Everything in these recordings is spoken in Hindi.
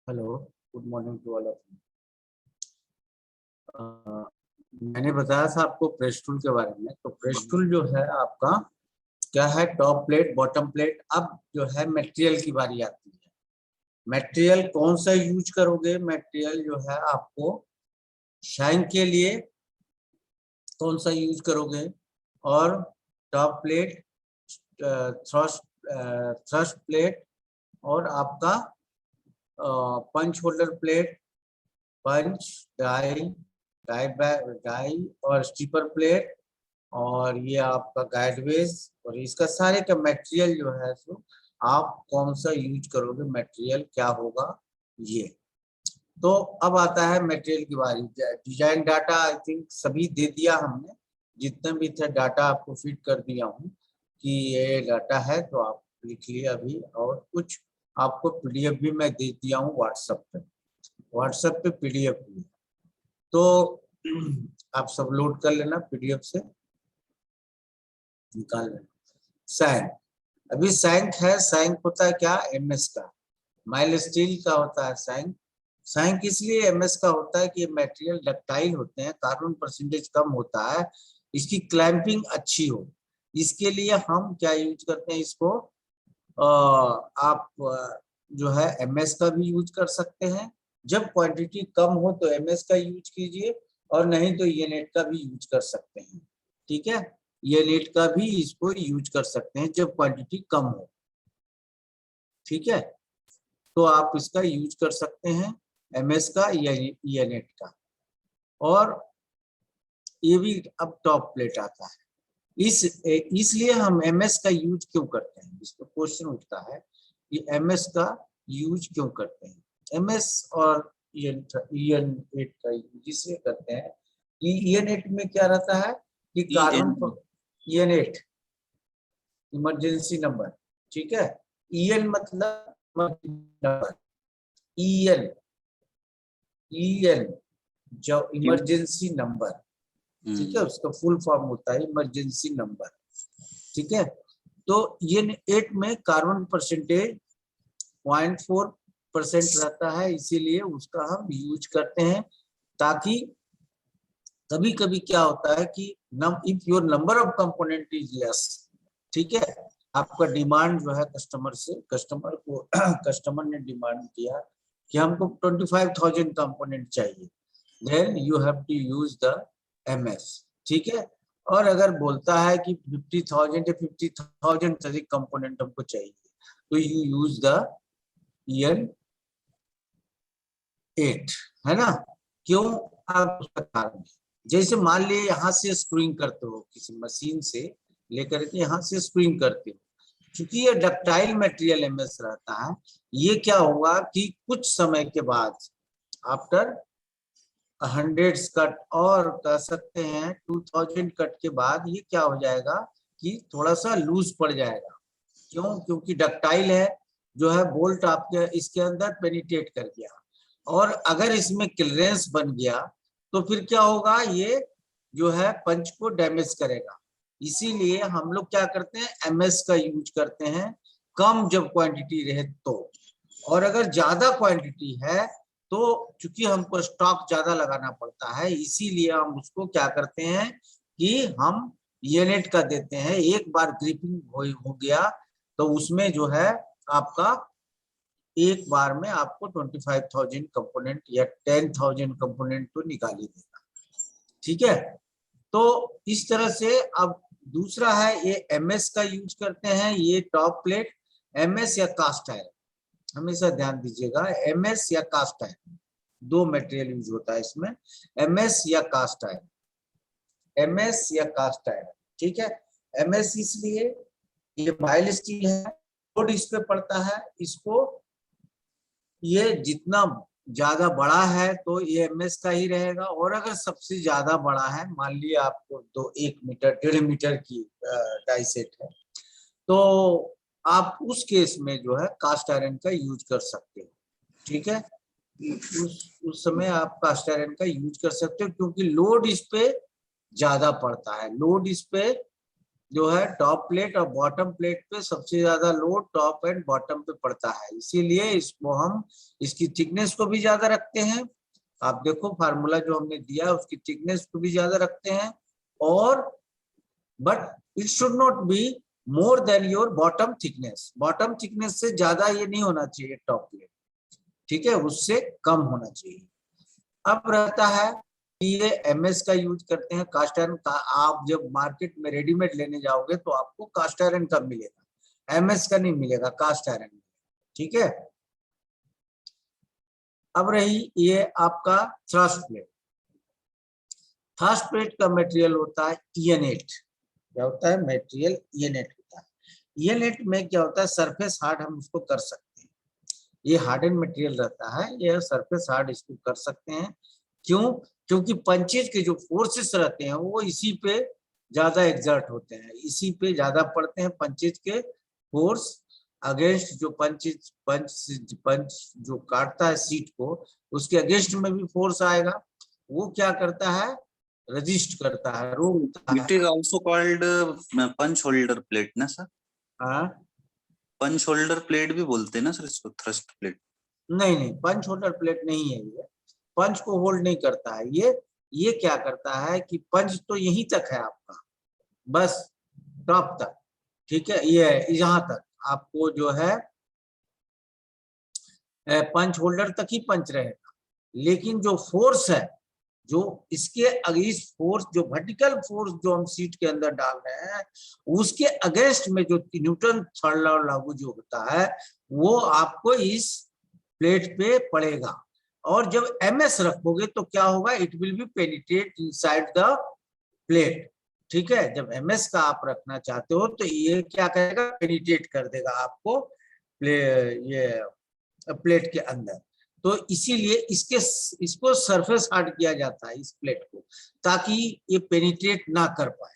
Hello, good morning to all of you. मैंने बताया था आपको प्रेस टूल के बारे में। तो प्रेस टूल जो है आपका क्या है, टॉप प्लेट, बॉटम प्लेट। अब जो है मटेरियल की बारी आती है। मटेरियल कौन सा यूज करोगे? मटेरियल जो है आपको शाइन के लिए कौन सा यूज करोगे, और टॉप प्लेट, थ्रस्ट प्लेट, और आपका पंच होल्डर प्लेट, पंच, डाई, डाई और स्टीपर प्लेट, और ये आपका गाइडवेज, और इसका सारे का मटेरियल जो है सो आप कौन सा यूज करोगे, मटेरियल क्या होगा ये। तो अब आता है मटेरियल की बारी। डिजाइन डाटा आई थिंक सभी दे दिया हमने, जितने भी थे डाटा आपको फीड कर दिया हूँ कि ये डाटा है, तो आप लिख लिए अभी। और कुछ आपको पीडीएफ भी मैं दे दिया हूँ व्हाट्सएप पे पीडीएफ भी। तो आप सब लोड कर लेना, पीडीएफ से निकाल लेना। सैंक, अभी सैंक है। सैंक होता है क्या? एमएस का, माइल स्टील का होता है सैंक। सैंक इसलिए एमएस का होता है कि ये मटेरियल डक्टाइल होते हैं, कार्बन परसेंटेज कम होता है, इसकी क्लैंपिंग अच्छी हो। इसके लिए हम क्या यूज करते हैं इसको, आप जो है एमएस का भी यूज कर सकते हैं। जब क्वांटिटी कम हो तो एमएस का यूज कीजिए, और नहीं तो येनेट का भी यूज कर सकते हैं। ठीक है, येनेट का भी इसको यूज कर सकते हैं जब क्वांटिटी कम हो। ठीक है, तो आप इसका यूज कर सकते हैं, एमएस का या येनेट का। और ये भी अब टॉप प्लेट आता है। इसलिए हम एमएस का यूज क्यों करते हैं, इसको क्वेश्चन उठता है कि एमएस का यूज क्यों करते हैं। एमएस और ईएन8 का यूज इसलिए करते हैं कि ईएन8 में क्या रहता है कि कार्बन, ईएन8 इमरजेंसी नंबर। ठीक है, ईएन मतलब नंबर, ईएन, ईएन जो इमरजेंसी नंबर, ठीक है, उसका फुल फॉर्म होता है इमरजेंसी नंबर। ठीक है, तो ये 8 में कार्बन परसेंटेज 0.4% रहता है, इसीलिए उसका हम यूज करते हैं। ताकि कभी कभी क्या होता है कि if your number of component is less, ठीक है, आपका डिमांड जो है कस्टमर से, कस्टमर को कस्टमर ने डिमांड किया कि हमको 25,000 कंपोनेंट चाहिए, then you have to use the MS. ठीक है, और अगर बोलता है कि 50,000 या 50,000 से अधिक कंपोनेंट हमको चाहिए, तो यू यूज द EN8, है ना। क्यों? आप उसका कारण है। जैसे मान लिए यहाँ से स्क्रूइंग करते हो, किसी मशीन से लेकर के यहाँ से स्क्रूइंग करते हो, क्योंकि ये डक्टाइल मटेरियल एमएस रहता है, ये क्या होगा कि कुछ समय के बाद, आफ्टर 100 कट, और कह सकते हैं 2000 कट के बाद, ये क्या हो जाएगा कि थोड़ा सा लूज पड़ जाएगा। क्यों? क्योंकि डक्टाइल है, जो है बोल्ट आपके इसके अंदर पेनिट्रेट कर गया, और अगर इसमें क्लियरेंस बन गया तो फिर क्या होगा, ये जो है पंच को डैमेज करेगा। इसीलिए हम लोग क्या करते हैं, एमएस का यूज करते हैं, कम जब क्वांटिटी रहे तो। और अगर ज्यादा क्वांटिटी है तो चूंकि हमको स्टॉक ज्यादा लगाना पड़ता है, इसीलिए हम उसको क्या करते हैं कि हम यूनिट का देते हैं। एक बार ग्रिपिंग हो गया तो उसमें जो है आपका एक बार में आपको 25,000 कंपोनेंट या 10,000 कंपोनेंट तो निकाल ही देगा। ठीक है, तो इस तरह से। अब दूसरा है, ये एमएस का यूज करते हैं, ये टॉप प्लेट, एमएस या कास्ट आयरन, हमेशा ध्यान दीजिएगा, एमएस या कास्ट आयरन, दो मटेरियल यूज होता है इसमें, एमएस या कास्ट आयरन, एमएस या कास्ट आयरन। ठीक है, एमएस इसलिए ये माइल स्टील है, लोड इस पे पड़ता है, इसको ये जितना ज्यादा बड़ा है तो ये एमएस का ही रहेगा, और अगर सबसे ज्यादा बड़ा है, मान लिया आपको 1 मीटर 1.5 मीटर की डाई सेट है, तो आप उस केस में जो है कास्ट आयरन का यूज कर सकते हो। ठीक है, उस समय आप कास्ट आयरन का यूज कर सकते हो, क्योंकि लोड इस पे ज्यादा पड़ता है, लोड इस पे जो है टॉप प्लेट और बॉटम प्लेट पे सबसे ज्यादा लोड टॉप एंड बॉटम पे पड़ता है, इसीलिए इसको हम इसकी थिकनेस को भी ज्यादा रखते हैं। आप देखो फार्मूला जो हमने दिया है उसकी थिकनेस को भी ज्यादा रखते हैं, और but it should not be more than your bottom thickness. Bottom thickness से ज्यादा ये नहीं होना चाहिए टॉप प्लेट, ठीक है, उससे कम होना चाहिए। अब रहता है कि ये एमएस का यूज करते हैं, कास्ट आयरन का। आप जब मार्केट में रेडीमेड लेने जाओगे तो आपको कास्ट आयरन का मिलेगा, एमएस का नहीं मिलेगा, कास्ट आयरन, ठीक है। अब रही ये आपका थ्रस्ट प्लेट। थ्रस्ट प्लेट का मटेरियल होता है ईएनेट। क्या होता है? मटेरियल ईएनेट होता है। ईएनेट में क्या होता है? सरफेस हार्ड हम उसको कर सकते हैं, ये हार्डन मटेरियल रहता है, ये सरफेस हार्ड इसको कर सकते हैं। क्यों? क्योंकि पंचेज के जो फोर्सेस रहते हैं वो इसी पे ज्यादा एग्जर्ट होते हैं, इसी पे ज्यादा पड़ते हैं पंचेज के फोर्स अगेंस्ट। जो पंच जो काटता है सीट को, उसके अगेंस्ट में भी फोर्स आएगा, वो क्या करता है? रजिस्ट करता है, रोकता it is also called punch holder plate ना सर? है। पंच होल्डर प्लेट भी बोलते हैं ना सर इसको, थ्रस्ट प्लेट? नहीं नहीं, पंच होल्डर प्लेट नहीं है ये, पंच को होल्ड नहीं करता है ये क्या करता है कि पंच तो यहीं तक है आपका, बस टॉप तक, ठीक है, ये यहाँ तक आपको जो है पंच होल्डर तक ही पंच रहेगा। लेकिन जो फोर्स है, जो इसके अगेंस्ट फोर्स, जो वर्टिकल फोर्स जो हम सीट के अंदर डाल रहे हैं, उसके अगेंस्ट में जो न्यूटन थर्ड लॉ लागू जो होता है वो आपको इस प्लेट पे पड़ेगा। और जब एमएस रखोगे तो क्या होगा? It will be penetrate inside the plate, ठीक है। जब एमएस का आप रखना चाहते हो तो ये क्या करेगा? पेनिट्रेट कर देगा आपको ये प्लेट के अंदर। तो इसीलिए इसको सरफेस हार्ड किया जाता है इस प्लेट को, ताकि ये पेनिट्रेट ना कर पाए,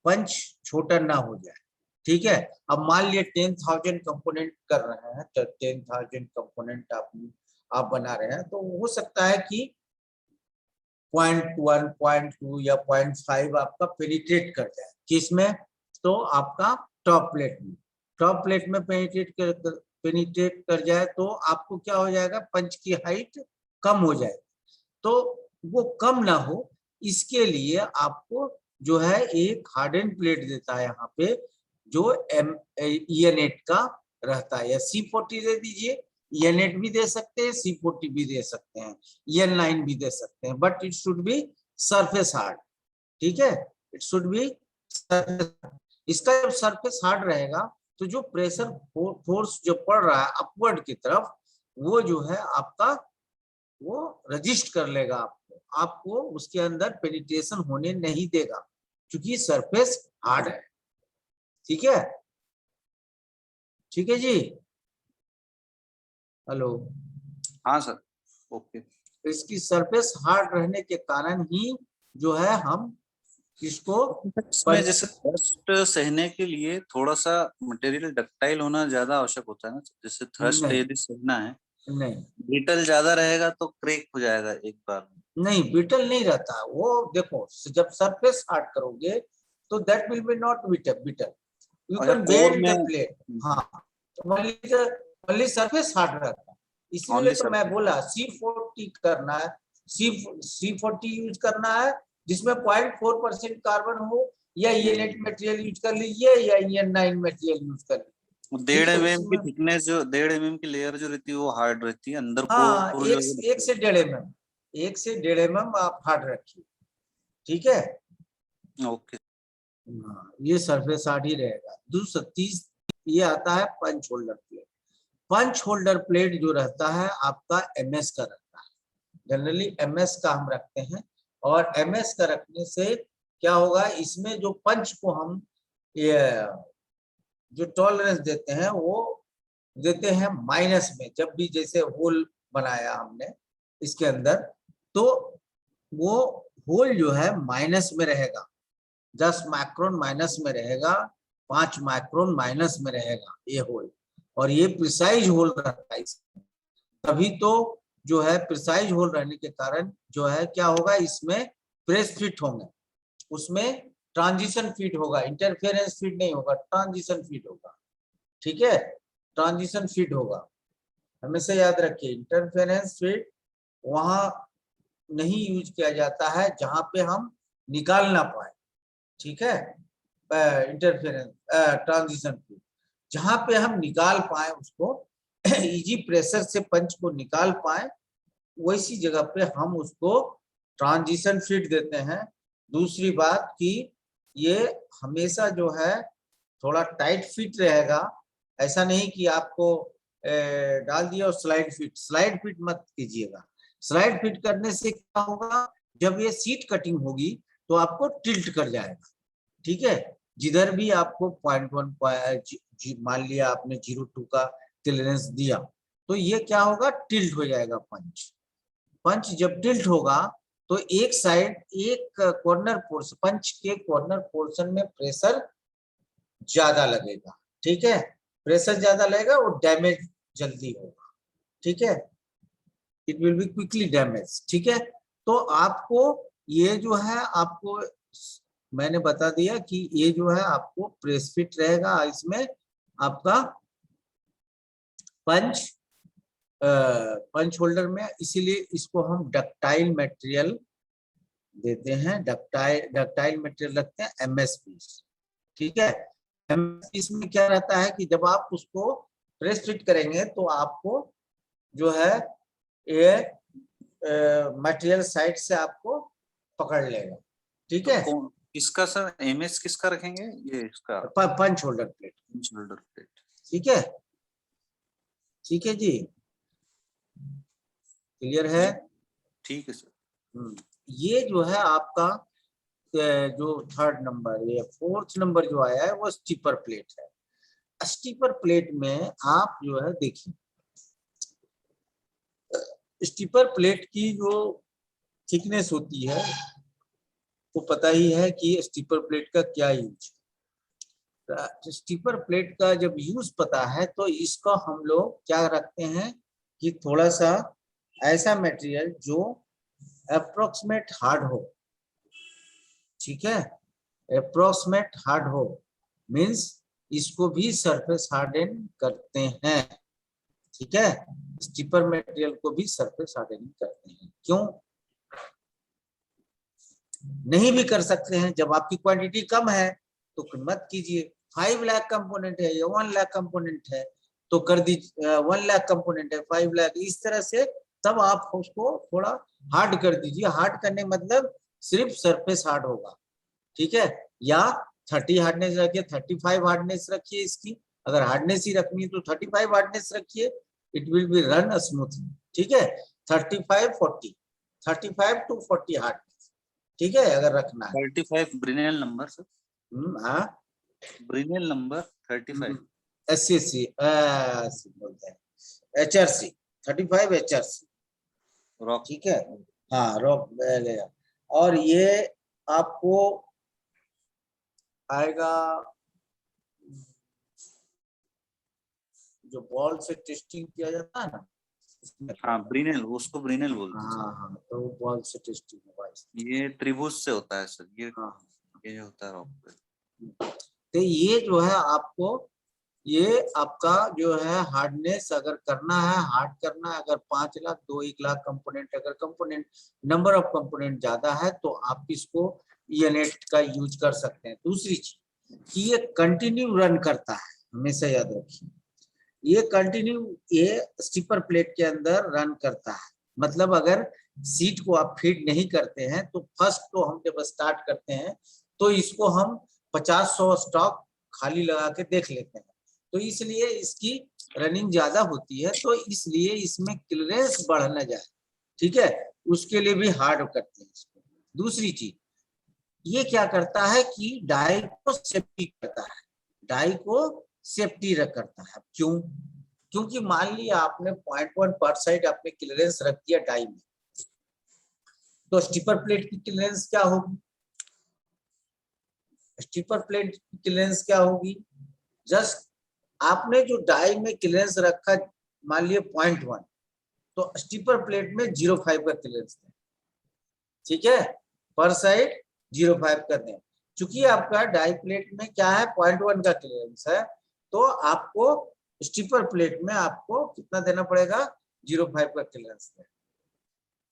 पंच छोटा ना हो जाए, ठीक है। अब मान लिया 10,000 कंपोनेंट कर रहे हैं, तो 10,000 कंपोनेंट आप बना रहे हैं, तो हो सकता है कि 0.1, 0.2 या 0.5 आपका पेनिट्रेट कर जाए, किसमें? तो आपका टॉप प्लेट में पेनिट्रेट कर जाए तो आपको क्या हो जाएगा? पंच की हाइट कम हो जाएगी। तो वो कम ना हो इसके लिए आपको जो है एक हार्डन प्लेट देता है यहाँ पे, जो ईएनेट का रहता है, या C40 दे दीजिए, ईएनेट भी दे सकते हैं, C40 भी दे सकते हैं, EN9 भी दे सकते हैं, but it should be surface hard, ठीक है, इट शुड बी सरफेस। इसका जब सरफेस हार्ड रहेगा तो जो प्रेशर फोर्स जो पड़ रहा है अपवर्ड की तरफ, वो जो है आपका वो रजिस्ट कर लेगा आपको उसके अंदर पेनिट्रेशन होने नहीं देगा, क्योंकि सरफेस हार्ड है, ठीक है। ठीक है जी, हेलो। हाँ सर, ओके। इसकी सरफेस हार्ड रहने के कारण ही जो है हम इसको इसमें जैसे थ्रस्ट सहने के लिए थोड़ा सा मटेरियल डक्टाइल होना ज्यादा आवश्यक होता है ना, जैसे थ्रस्ट नहीं यदि सहना है, नहीं ब्रिटल ज्यादा रहेगा तो क्रैक हो जाएगा एक बार में। नहीं, ब्रिटल नहीं रहता वो। देखो जब सरफेस हार्ड करोगे तो that will be not brittle, you अच्छा, कैन कोर बेंड द में प्लेट। हाँ, ओनली सरफेस हार्ड रहता है, इसलिए ओनली तो मैं सरफेस। बोला C40 करना है, C40 यूज करना है, जिसमें 0.4% कार्बन हो, या ये नेट मटेरियल यूज कर लीजिए, या EN9 मटेरियल यूज कर लीजिए, 1.5 ठीक है। mm की इसमें थिकनेस, जो 1.5 mm की लेयर जो रहती है वो हार्ड रहती है, अंदर हाँ, कोर जो है एक से 1.5 mm, 1 से 1.5 mm आप हार्ड रखिए, ठीक है। ओके। हाँ, ये सरफेस हार्ड ही रहेगा। दूसरा ये आता है पंच होल्डर प्लेट। पंच होल्डर प्लेट जो रहता है आपका एमएस का रहता है, जनरली एमएस का हम रखते हैं। और एमएस का रखने से क्या होगा? इसमें जो पंच को हम ये जो टॉलरेंस देते हैं वो देते हैं माइनस में। जब भी जैसे होल बनाया हमने इसके अंदर, तो वो होल जो है माइनस में रहेगा, 10 माइक्रोन माइनस में रहेगा, 5 माइक्रोन माइनस में रहेगा ये होल। और ये प्रिसाइज होल रहता है इसमें, तभी तो जो है प्रिसाइज होल रहने के कारण जो है क्या होगा? इसमें प्रेस फिट होंगे, उसमें ट्रांजिशन फीड होगा, इंटरफेरेंस फीड नहीं होगा, ट्रांजिशन फीड होगा। ठीक है, ट्रांजिशन फीड होगा, हमेशा याद रखिए। इंटरफेरेंस फीड वहां नहीं यूज किया जाता है जहां पे हम निकाल ना पाए। ठीक है, इंटरफेरेंस ट्रांजिशन फीड जहां पे हम निकाल पाए उसको, इजी प्रेशर से पंच को निकाल पाए, वैसी जगह पे हम उसको ट्रांजिशन फीड देते हैं। दूसरी बात कि ये हमेशा जो है थोड़ा टाइट फिट रहेगा, ऐसा नहीं कि आपको डाल दिया और स्लाइड फिट मत कीजिएगा। स्लाइड फिट करने से क्या होगा, जब ये सीट कटिंग होगी तो आपको टिल्ट कर जाएगा। ठीक है, जिधर भी आपको 0.1 मान लिया आपने 0.2 का क्लियरेंस दिया तो ये क्या होगा, टिल्ट हो जाएगा पंच। पंच जब टिल्ट होगा तो एक साइड, एक कॉर्नर पोर्शन, पंच के कॉर्नर पोर्शन में प्रेशर ज्यादा लगेगा। ठीक है, प्रेशर ज्यादा लगेगा और डैमेज जल्दी होगा। ठीक है, it will be quickly damage. ठीक है, तो आपको ये जो है, आपको मैंने बता दिया कि ये जो है आपको प्रेस फिट रहेगा। इसमें आपका पंच होल्डर में, इसीलिए इसको हम डक्टाइल मटेरियल देते हैं, डक्टाइल मटेरियल रखते हैं, एमएसपी। ठीक है, एमएसपी में क्या रहता है कि जब आप उसको प्रेस फिट करेंगे तो आपको जो है ये मटेरियल साइड से आपको पकड़ लेगा। ठीक है, तो इसका सर एमएस किसका रखेंगे, ये इसका पंच होल्डर प्लेट। Shoulder plate. ठीक है, ठीक है जी, क्लियर है? ठीक है सर। ये जो है आपका जो थर्ड नंबर, ये फोर्थ नंबर जो आया है वो स्टीपर प्लेट है। स्टीपर प्लेट में आप जो है देखिए, स्टीपर प्लेट की जो थिकनेस होती है वो पता ही है कि स्टीपर प्लेट का क्या यूज है। स्टीपर प्लेट का जब यूज पता है तो इसका हम लोग क्या रखते हैं कि थोड़ा सा ऐसा मटेरियल जो अप्रोक्सीमेट हार्ड हो। ठीक है, अप्रोक्सीमेट हार्ड हो मींस इसको भी सरफेस हार्डन करते हैं। ठीक है, स्टीपर मटेरियल को भी सरफेस हार्डनिंग करते हैं। क्यों नहीं भी कर सकते हैं, जब आपकी क्वांटिटी कम है तो मत कीजिए। 5 लाख कंपोनेंट है या 1 लाख कंपोनेंट है तो कर दीजिए, 1 लाख कंपोनेंट है 5 लाख, इस तरह से तब आप उसको थोड़ा हार्ड कर दीजिए। हार्ड करने मतलब सिर्फ सरफेस हार्ड होगा। ठीक है, या 30 हार्डनेस रखिए, 35 हार्डनेस रखिए इसकी, अगर हार्डनेस ही रखनी है तो 35 हार्डनेस रखिए, it will be run smoothly. ठीक है, 35 टू 40 हार्डनेस। ठीक है, अगर रखना है 35 ब्रिनेल नंबर सर। हाँ, ब्रिनेल नंबर 35 एससीसी बोलते हैं, एचआरसी 35 एचआरसी। रॉक। ठीक है, हाँ रॉक लेगा। और ये आपको आएगा जो बॉल से टेस्टिंग किया जाता है ना, हाँ ब्रिनेल, उसको ब्रिनेल बोलते हैं। हाँ हाँ, तो बॉल से टेस्टिंग होगा। ये त्रिभुज से होता है सर, ये हाँ, ये होता है रॉक पे। तो ये जो है आपको, ये आपका जो है हार्डनेस अगर करना है, हार्ड करना है, अगर 5 लाख 1 लाख कंपोनेंट, अगर कंपोनेंट नंबर ऑफ कंपोनेंट ज्यादा है तो आप इसको ईएनएट का यूज कर सकते हैं। दूसरी चीज कि ये कंटिन्यू रन करता है, हमेशा याद रखिए, ये कंटिन्यू ये स्टीपर प्लेट के अंदर रन करता है। मतलब अगर सीट को आप फीड नहीं करते हैं तो फर्स्ट तो हम जब स्टार्ट करते हैं तो इसको हम 50-100 स्टॉक खाली लगा के देख लेते हैं, तो इसलिए इसकी रनिंग ज्यादा होती है, तो इसलिए इसमें क्लियरेंस बढ़ न जाए। ठीक है, उसके लिए भी हार्ड करते हैं इसको। दूसरी चीज ये क्या करता है कि डाई को सेफ्टी करता है, डाई को सेफ्टी करता है। क्यों? क्योंकि मान लिया आपने 0.1% आपने क्लियरेंस रख दिया डाई में, तो स्टीपर प्लेट की क्लियरेंस क्या होगी? स्टीपर प्लेट की क्लियरेंस क्या होगी? जस्ट आपने जो डाई में क्लियरेंस रखा, मान लिया 0.1, तो स्टीपर प्लेट में 0.5 का क्लियरेंस है। ठीक है, पर साइड 0.5 कर दें, चूंकि आपका डाई प्लेट में क्या है 0.1 का क्लियरेंस है, तो आपको स्टिपर प्लेट में आपको कितना देना पड़ेगा 0.5 का क्लियरेंस है।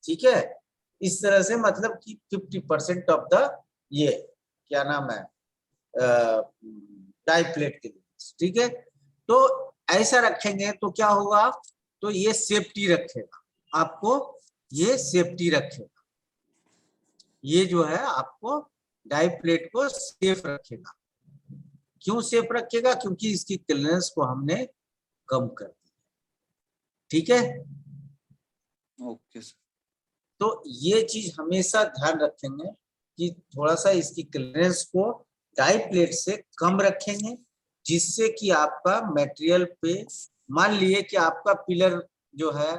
ठीक है, इस तरह से मतलब कि 50% ऑफ द ये क्या नाम है डाई प्लेट के लिए। ठीक है, तो ऐसा रखेंगे तो क्या होगा, तो ये सेफ्टी रखेगा आपको, ये सेफ्टी रखेगा, ये जो है आपको डाई प्लेट को सेफ रखेगा। क्यों सेफ रखेगा, क्योंकि इसकी क्लियरेंस को हमने कम कर दिया। ठीक है, ओके सर। तो ये चीज हमेशा ध्यान रखेंगे कि थोड़ा सा इसकी क्लियरेंस को डाई प्लेट से कम रखेंगे, जिससे कि आपका मटेरियल पे, मान लिए कि आपका पिलर जो है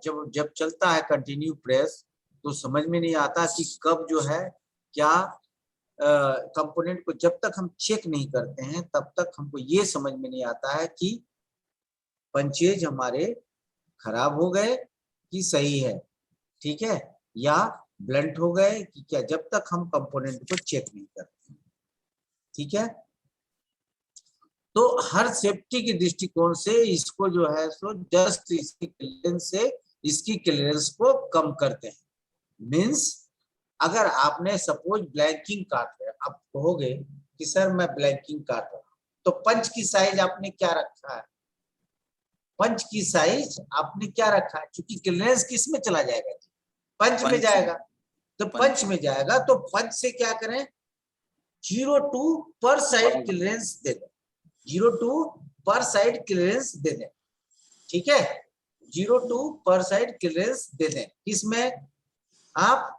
जब जब चलता है कंटिन्यू प्रेस, तो समझ में नहीं आता कि कब जो है क्या कंपोनेंट को जब तक हम चेक नहीं करते हैं तब तक हमको ये समझ में नहीं आता है कि पंचेज हमारे खराब हो गए कि सही है। ठीक है, या ब्लंट हो गए कि क्या, जब तक हम कंपोनेंट को चेक नहीं करते। ठीक है, तो हर सेफ्टी के दृष्टिकोण से इसको जो है सो जस्ट इसकी क्लियरेंस से इसकी क्लियरेंस को कम करते हैं। मींस अगर आपने सपोज ब्लैंकिंग काट रहे, आप कहोगे कि सर मैं ब्लैंकिंग काट रहा हूं, तो पंच की साइज आपने क्या रखा है, पंच की साइज आपने क्या रखा है, क्योंकि क्लियरेंस किस में चला जाएगा, पंच में जाएगा। तो पंच में जाएगा तो पंच से क्या करें, 0.2 पर साइड क्लियरेंस दे दें, 0.2 पर साइड क्लियरेंस दे दें। ठीक है, 0.2 पर साइड क्लियरेंस दे दें, किसमें, आप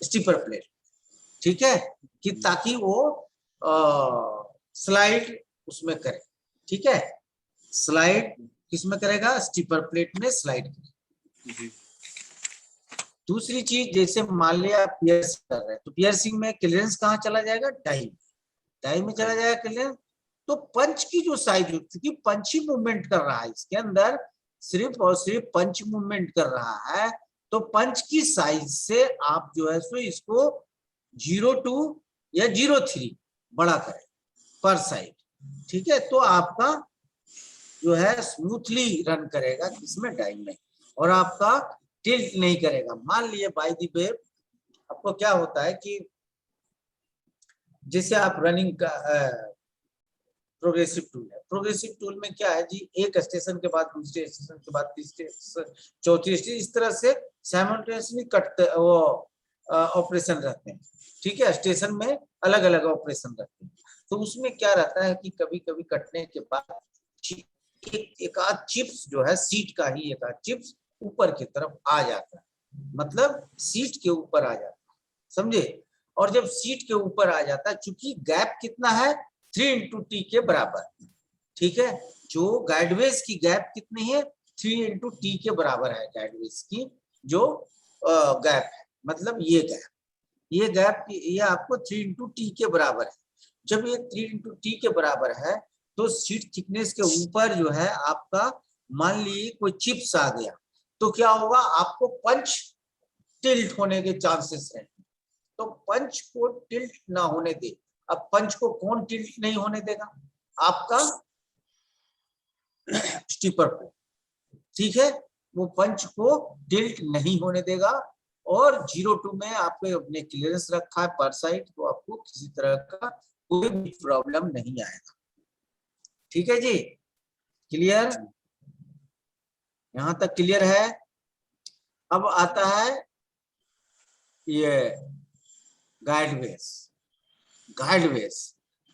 स्टिपर प्लेट। ठीक है, कि ताकि वो स्लाइड उसमें करे। ठीक है, स्लाइड किसमें करेगा, स्टिपर प्लेट में स्लाइड करेगा। दूसरी चीज, जैसे मान लिया आप पियर्सिंग कर रहे हैं, तो पियर्सिंग में क्लियरेंस कहाँ चला जाएगा, डाई, डाई में चला जाएगा क्लियरेंस। तो पंच की जो साइज होती है, पंच ही मूवमेंट कर रहा है इसके अंदर, सिर्फ और सिर्फ पंच मूवमेंट कर रहा है, तो पंच की साइज से आप जो है सो इसको 0.2 या 0.3 बड़ा करें पर साइड। ठीक है, तो आपका जो है स्मूथली रन करेगा इसमें डाई में, और आपका टिल्ट नहीं करेगा। मान लिए बाय द वे आपको क्या होता है कि जैसे आप रनिंग का प्रोग्रेसिव टूल है, प्रोग्रेसिव टूल में क्या है जी, एक स्टेशन के बाद दूसरे स्टेशन के बाद तीसरे चौथी स्टेशन, इस तरह से साइमल्टेनियसली कट वो ऑपरेशन रहते हैं। ठीक है, स्टेशन में अलग अलग ऑपरेशन रहते हैं, तो उसमें क्या रहता है कि कभी कभी कटने के बाद एक आध चिप्स जो है, सीट का ही एक आध चिप्स ऊपर की तरफ आ जाता है, मतलब सीट के ऊपर आ जाता है, समझे। और जब सीट के ऊपर आ जाता है, चूंकि गैप कितना है 3x t के बराबर। ठीक है, जो गाइडवेज की गैप कितनी है, 3x t के बराबर है गाइडवेज की जो गैप है, मतलब ये गैप ये आपको 3x t के बराबर है। जब ये 3x t के बराबर है, तो सीट थिकनेस के ऊपर जो है आपका, मान लीजिए कोई चिप्स आ गया, तो क्या होगा, आपको पंच टिल्ट होने के चांसेस हैं। तो पंच को टिल्ट ना होने दे। अब पंच को कौन टिल्ट नहीं होने देगा, आपका स्टिपर को। ठीक है, वो पंच को टिल्ट नहीं होने देगा, और 0.2 में आपने अपने क्लियरेंस रखा है पर साइड, तो आपको किसी तरह का कोई भी प्रॉब्लम नहीं आएगा। ठीक है जी, क्लियर, यहां तक क्लियर है। अब आता है ये गाइडवेज।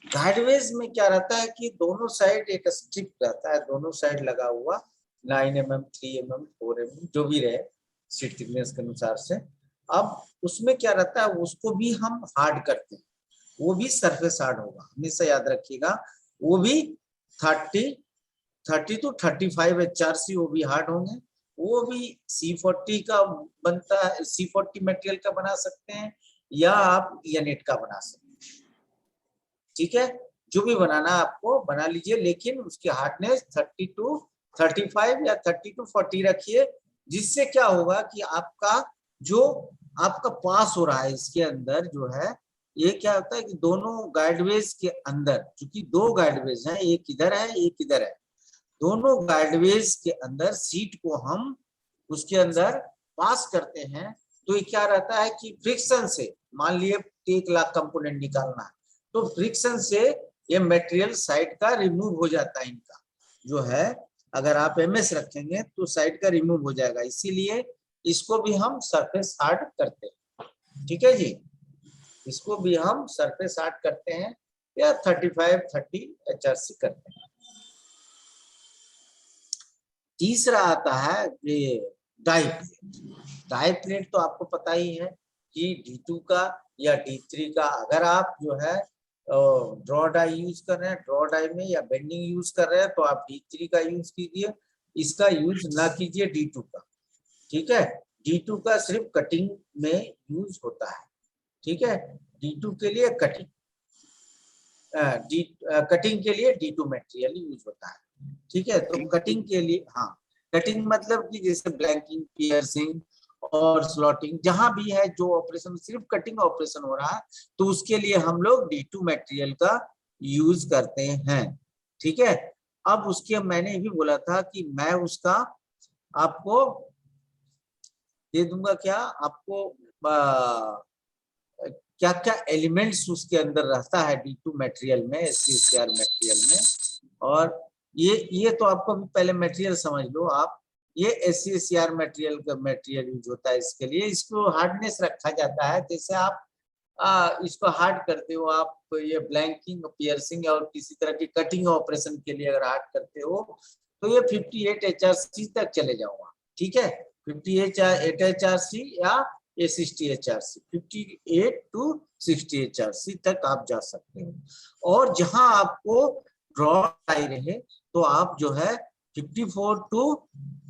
गाइडवेज में क्या रहता है कि दोनों साइड एक स्ट्रिप रहता है, दोनों साइड लगा हुआ 9 mm 3 mm 4 mm जो भी रहे सीट थिकनेस के अनुसार से। अब उसमें क्या रहता है, उसको भी हम हार्ड करते हैं, वो भी सरफेस हार्ड होगा, हमेशा याद रखिएगा। वो भी 30 to 35 HRC वो भी हार्ड होंगे। वो भी C40 का बनता है, C40 मटेरियल का बना सकते हैं, या आप यूनिट का बना सकते हैं। ठीक है, जो भी बनाना आपको बना लीजिए, लेकिन उसकी हार्डनेस 30 to 35 या 30 to 40 रखिए, जिससे क्या होगा कि आपका जो आपका पास हो रहा है इसके अंदर जो है ये क्या होता है कि दोनों गाइडवेज के अंदर, क्योंकि दो गाइडवेज हैं, एक इधर है एक इधर है, दोनों गाइडवेज के अंदर सीट को हम उसके अंदर पास करते हैं, तो ये क्या रहता है कि फ्रिक्शन से, मान लिए 1 लाख कंपोनेंट निकालना है, तो फ्रिक्शन से ये मटेरियल साइड का रिमूव हो जाता है, इनका जो है अगर आप एमएस रखेंगे तो साइड का रिमूव हो जाएगा, इसीलिए इसको भी हम सरफेस हार्ड करते हैं। ठीक है जी, इसको भी हम सरफेस हार्ड करते हैं या 35-30 HRC करते हैं। तीसरा आता है ये डाई प्लेट। डाई प्लेट तो आपको पता ही है कि D2 का या D3 का, अगर आप जो है ड्रॉ डाई यूज कर रहे हैं, ड्रॉ डाई में या बेंडिंग यूज कर रहे हैं तो आप D3 का यूज कीजिए, इसका यूज ना कीजिए D2 का। ठीक है, D2 का सिर्फ कटिंग में यूज होता है। ठीक है, D2 के लिए कटिंग कटिंग के लिए D2 मटेरियल यूज होता है। ठीक है, तो कटिंग के लिए, हाँ कटिंग मतलब कि जैसे ब्लैंकिंग, पियर्सिंग और स्लॉटिंग, जहां भी है जो ऑपरेशन सिर्फ कटिंग ऑपरेशन हो रहा है, तो उसके लिए हम लोग D2 मटेरियल का यूज करते हैं। ठीक है, अब उसके मैंने भी बोला था कि मैं उसका आपको दे दूंगा, क्या आपको क्या क्या एलिमेंट्स उसके अंदर रहता है D2 मटेरियल में, SCCR मटेरियल में। और ये तो आपको भी पहले मटेरियल समझ लो आप, ये SCCR मटेरियल का मटेरियल यूज होता है इसके लिए, इसको हार्डनेस रखा जाता है, जैसे आप इसको हार्ड करते हो आप, ये ब्लैंकिंग, पियर्सिंग और किसी तरह की कटिंग ऑपरेशन के लिए अगर हार्ड करते हो तो ये 58 HRC तक चले जाऊंगा। ठीक है, 58 HRC या 60 HRC, 58 to 60 HRC तक आप जा सकते हो। और जहां आपको ड्रॉ आई रहे तो आप जो है 54 to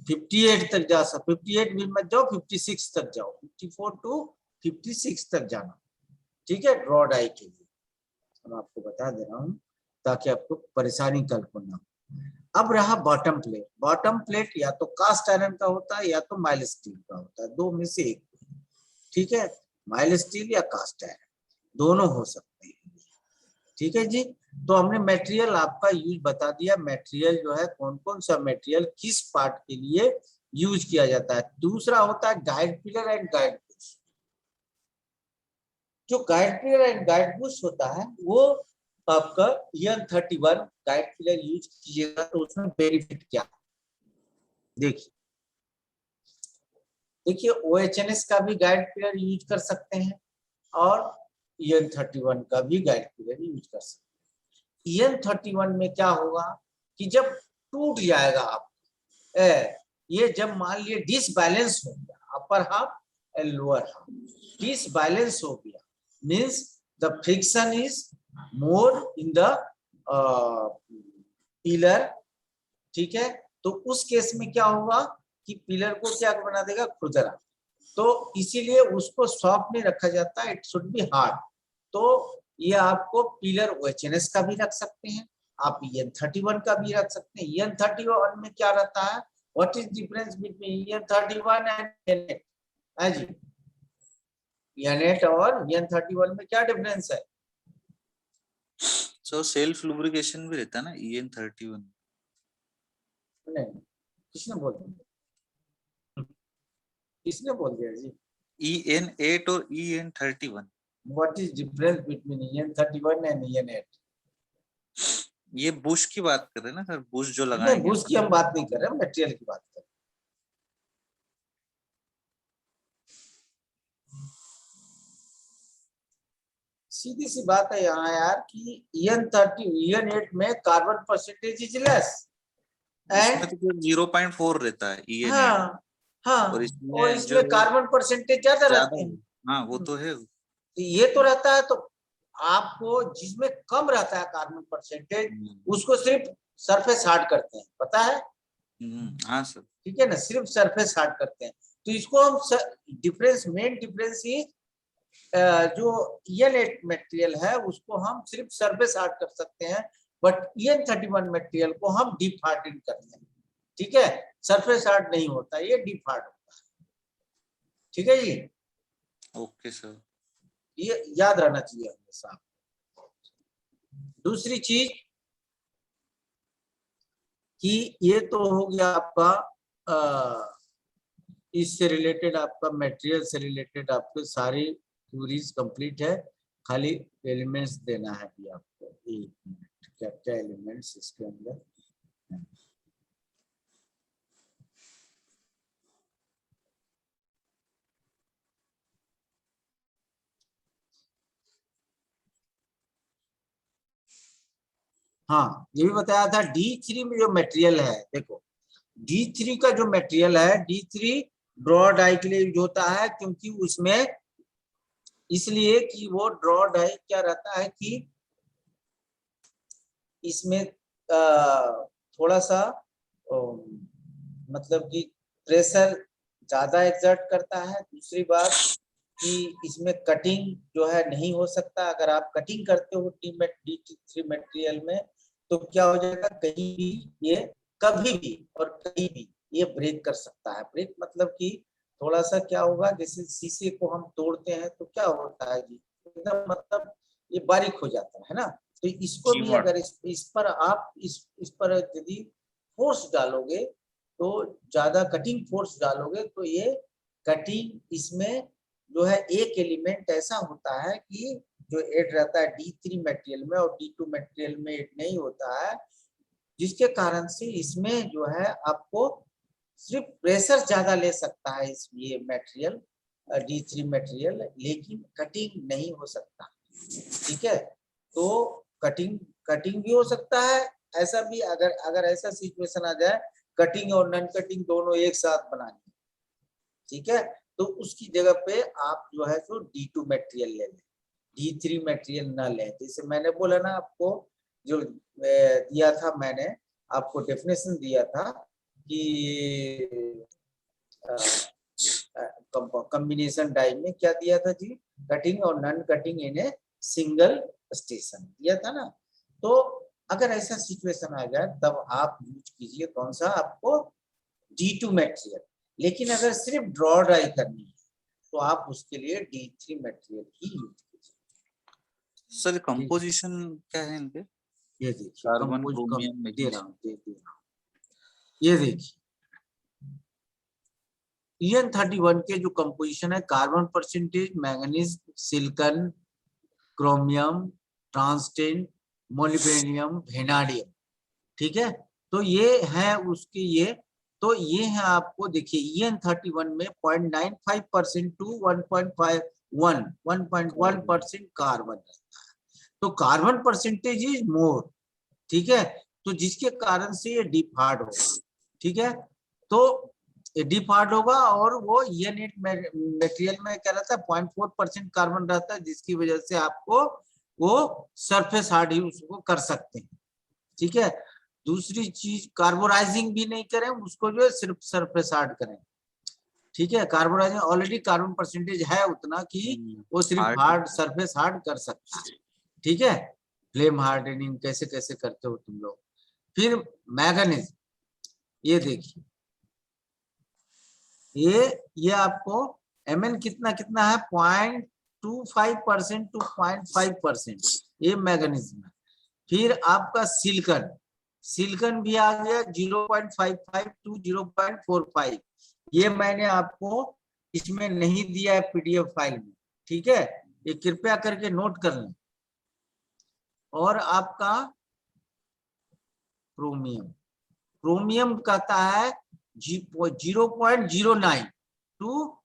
58 तक जा सकते, 58 भी मत जाओ, 56 तक जाओ, 54 to 56 तक जाना। ठीक है, ड्रॉ डाई के लिए मैं आपको बता दे रहा हूँ ताकि आपको परेशानी कल को ना हो। अब रहा बॉटम प्लेट। बॉटम प्लेट या तो कास्ट आयरन का होता है या तो माइल्ड स्टील का होता है, दो में से एक। ठीक है, माइल्ड स्टील या कास्ट आयरन दोनों हो सकते हैं। ठीक है जी, तो हमने मटेरियल आपका यूज बता दिया, मटेरियल जो है कौन कौन सा मटेरियल किस पार्ट के लिए यूज किया जाता है। दूसरा होता है guide pillar and guide bush. जो guide pillar and guide bush होता है वो आपका EN31 गाइड पिलर यूज कीजिएगा तो उसमें बेनिफिट क्या है, देखिए OHNS का भी गाइड पिलर यूज कर सकते हैं और EN31 का भी गाइड पिलर यूज कर सकते हैं। EN31 में क्या होगा कि जब टूट जाएगा आप, ये जब मान लिए डिसबैलेंस हो गया upper half and lower half, disbalance हो गया means the friction is more in the pillar. ठीक है, तो उस केस में क्या होगा कि पिलर को क्या बना देगा, खुरदरा। तो इसीलिए उसको सॉफ्ट नहीं रखा जाता, इट शुड बी हार्ड। तो ये आपको पिलर OHNS का भी रख सकते हैं, आप EN31 का भी रख सकते हैं। EN31 में क्या रहता है, what is difference between EN31 and EN8? है जी, EN8 और EN31 में क्या डिफरेंस है? सो सेल्फ लुब्रिकेशन भी रहता है ना EN31? नहीं, किसने बोल दिया, किसने बोल दिया जी? EN8 और EN31, what is difference between EN31 and EN8? ये बुश की बात कर रहे हैं ना सर, बुश जो नहीं, लगाएंगे। बुश की हम बात नहीं कर रहे, मटेरियल की बात कर रहे। सीधी सी बात है यहाँ यार कि EN8 में कार्बन परसेंटेज इज लेस इसमें एंड, तो 0.4 रहता है EN8 हाँ हाँ, और और इसमें जो इसमें है कार्बन परसेंटेज ज्यादा ज्यादा रहते है। हैं। हाँ वो तो है। तो ये तो रहता है, तो आपको जिसमें कम रहता है कार्बन परसेंटेज उसको सिर्फ सरफेस हार्ड करते हैं, पता है? हाँ सर। ठीक है ना, सिर्फ सरफेस हार्ड करते हैं। तो इसको हम डिफरेंस, मेन डिफरेंस ही जो EN8 मटेरियल है उसको हम सिर्फ सरफेस हार्ड कर सकते हैं, बट EN31 मटेरियल को हम डीप हार्डनिंग करते हैं। ठीक है, सरफेस हार्ड नहीं होता, ये डीप हार्ड होता है। ठीक है जी, ओके सर। ये याद रहना चाहिए हमेशा। दूसरी चीज कि ये तो हो गया आपका इससे रिलेटेड, आपका मटेरियल से रिलेटेड आपके सारी थ्योरीज कंप्लीट है, खाली एलिमेंट्स देना है भी आपको। एक मिनट, क्या क्या एलिमेंट्स इसके अंदर। हाँ, ये भी बताया था D3 में जो मटेरियल है, देखो D3 का जो मटेरियल है, D3 ड्रॉ डाई के लिए यूज होता है, क्योंकि उसमें इसलिए कि वो ड्रॉ डाई क्या रहता है कि इसमें थोड़ा सा मतलब कि प्रेशर ज्यादा एक्सर्ट करता है। दूसरी बात कि इसमें कटिंग जो है नहीं हो सकता। अगर आप कटिंग करते हो D3 मटेरियल में तो क्या हो जाएगा, कहीं भी ये कभी भी और कहीं भी ये ब्रेक कर सकता है। ब्रेक मतलब कि थोड़ा सा क्या होगा, जैसे शीशे को हम तोड़ते हैं तो क्या होता है जी, एकदम मतलब ये बारीक हो जाता है ना। तो इसको भी अगर इस पर आप इस पर यदि फोर्स डालोगे, तो ज्यादा कटिंग फोर्स डालोगे तो ये कटिंग इसमें जो है, एक एलिमेंट ऐसा होता है कि जो ऐड रहता है D3 मटेरियल में और D2 मटेरियल में ऐड नहीं होता है, जिसके कारण से इसमें जो है आपको सिर्फ प्रेशर ज्यादा ले सकता है इस ये मटेरियल D3 मटेरियल, लेकिन कटिंग नहीं हो सकता। ठीक है, तो कटिंग भी हो सकता है, ऐसा भी अगर ऐसा सिचुएशन आ जाए कटिंग और नॉन कटिंग दोनों एक साथ बनानी, ठीक है, तो उसकी जगह पे आप जो है सो D2 मटेरियल ले लें, D3 मटेरियल ना लें। जैसे मैंने बोला ना आपको, जो दिया था मैंने आपको डेफिनेशन दिया था कि कॉम्बिनेशन डाई में क्या दिया था जी, कटिंग और non cutting in a single station दिया था ना। तो अगर ऐसा सिचुएशन आ जाए तब आप यूज कीजिए कौन सा, आपको D2 मटेरियल। लेकिन अगर सिर्फ ड्रॉ डाई करनी है तो आप उसके लिए D3 मटेरियल ही यूज कीजिए। सर कंपोजिशन क्या है इनके? ये देखिए कार्बन, कंपोज क्रोमियम, दे रहा मैग्नीशियम। हूँ, दे रहा हूँ। ये देखिए EN31 के जो कंपोजिशन है, carbon percentage, manganese, silicon, chromium, tungsten, molybdenum, vanadium. ठीक है, तो ये है उसके ये, तो ये है आपको देखिए EN31 में 0.95% टू 1.1% कार्बन रहता है। तो कार्बन परसेंटेज इज मोर, ठीक है, तो जिसके कारण से ये डीप हार्ड होगा। ठीक है, तो डीप हार्ड होगा और वो EN8 मटेरियल में क्या रहता है, 0.4% कार्बन रहता है, जिसकी वजह से आपको वो सरफेस हार्ड ही उसको कर सकते हैं। ठीक है, दूसरी चीज कार्बोराइजिंग भी नहीं करें उसको, जो है सिर्फ सरफेस हार्ड करें। ठीक है, कार्बोराइजिंग ऑलरेडी कार्बन परसेंटेज है उतना कि वो सिर्फ हार्ड सरफेस हार्ड कर सकता है। ठीक है, फ्लेम हार्डनिंग कैसे कैसे करते हो तुम लोग। फिर मैग्नीज, ये देखिए ये आपको Mn कितना कितना है, 0.25% टू 0.5%, ये मैग्नीज में। फिर आपका सिलिकॉन, सिलिकॉन भी आ गया 0.55 टू 0.45, ये मैंने आपको इसमें नहीं दिया है PDF फाइल में। ठीक है, ये कृपया करके नोट कर लें। और आपका क्रोमियम, क्रोमियम कहता है 0.09 टू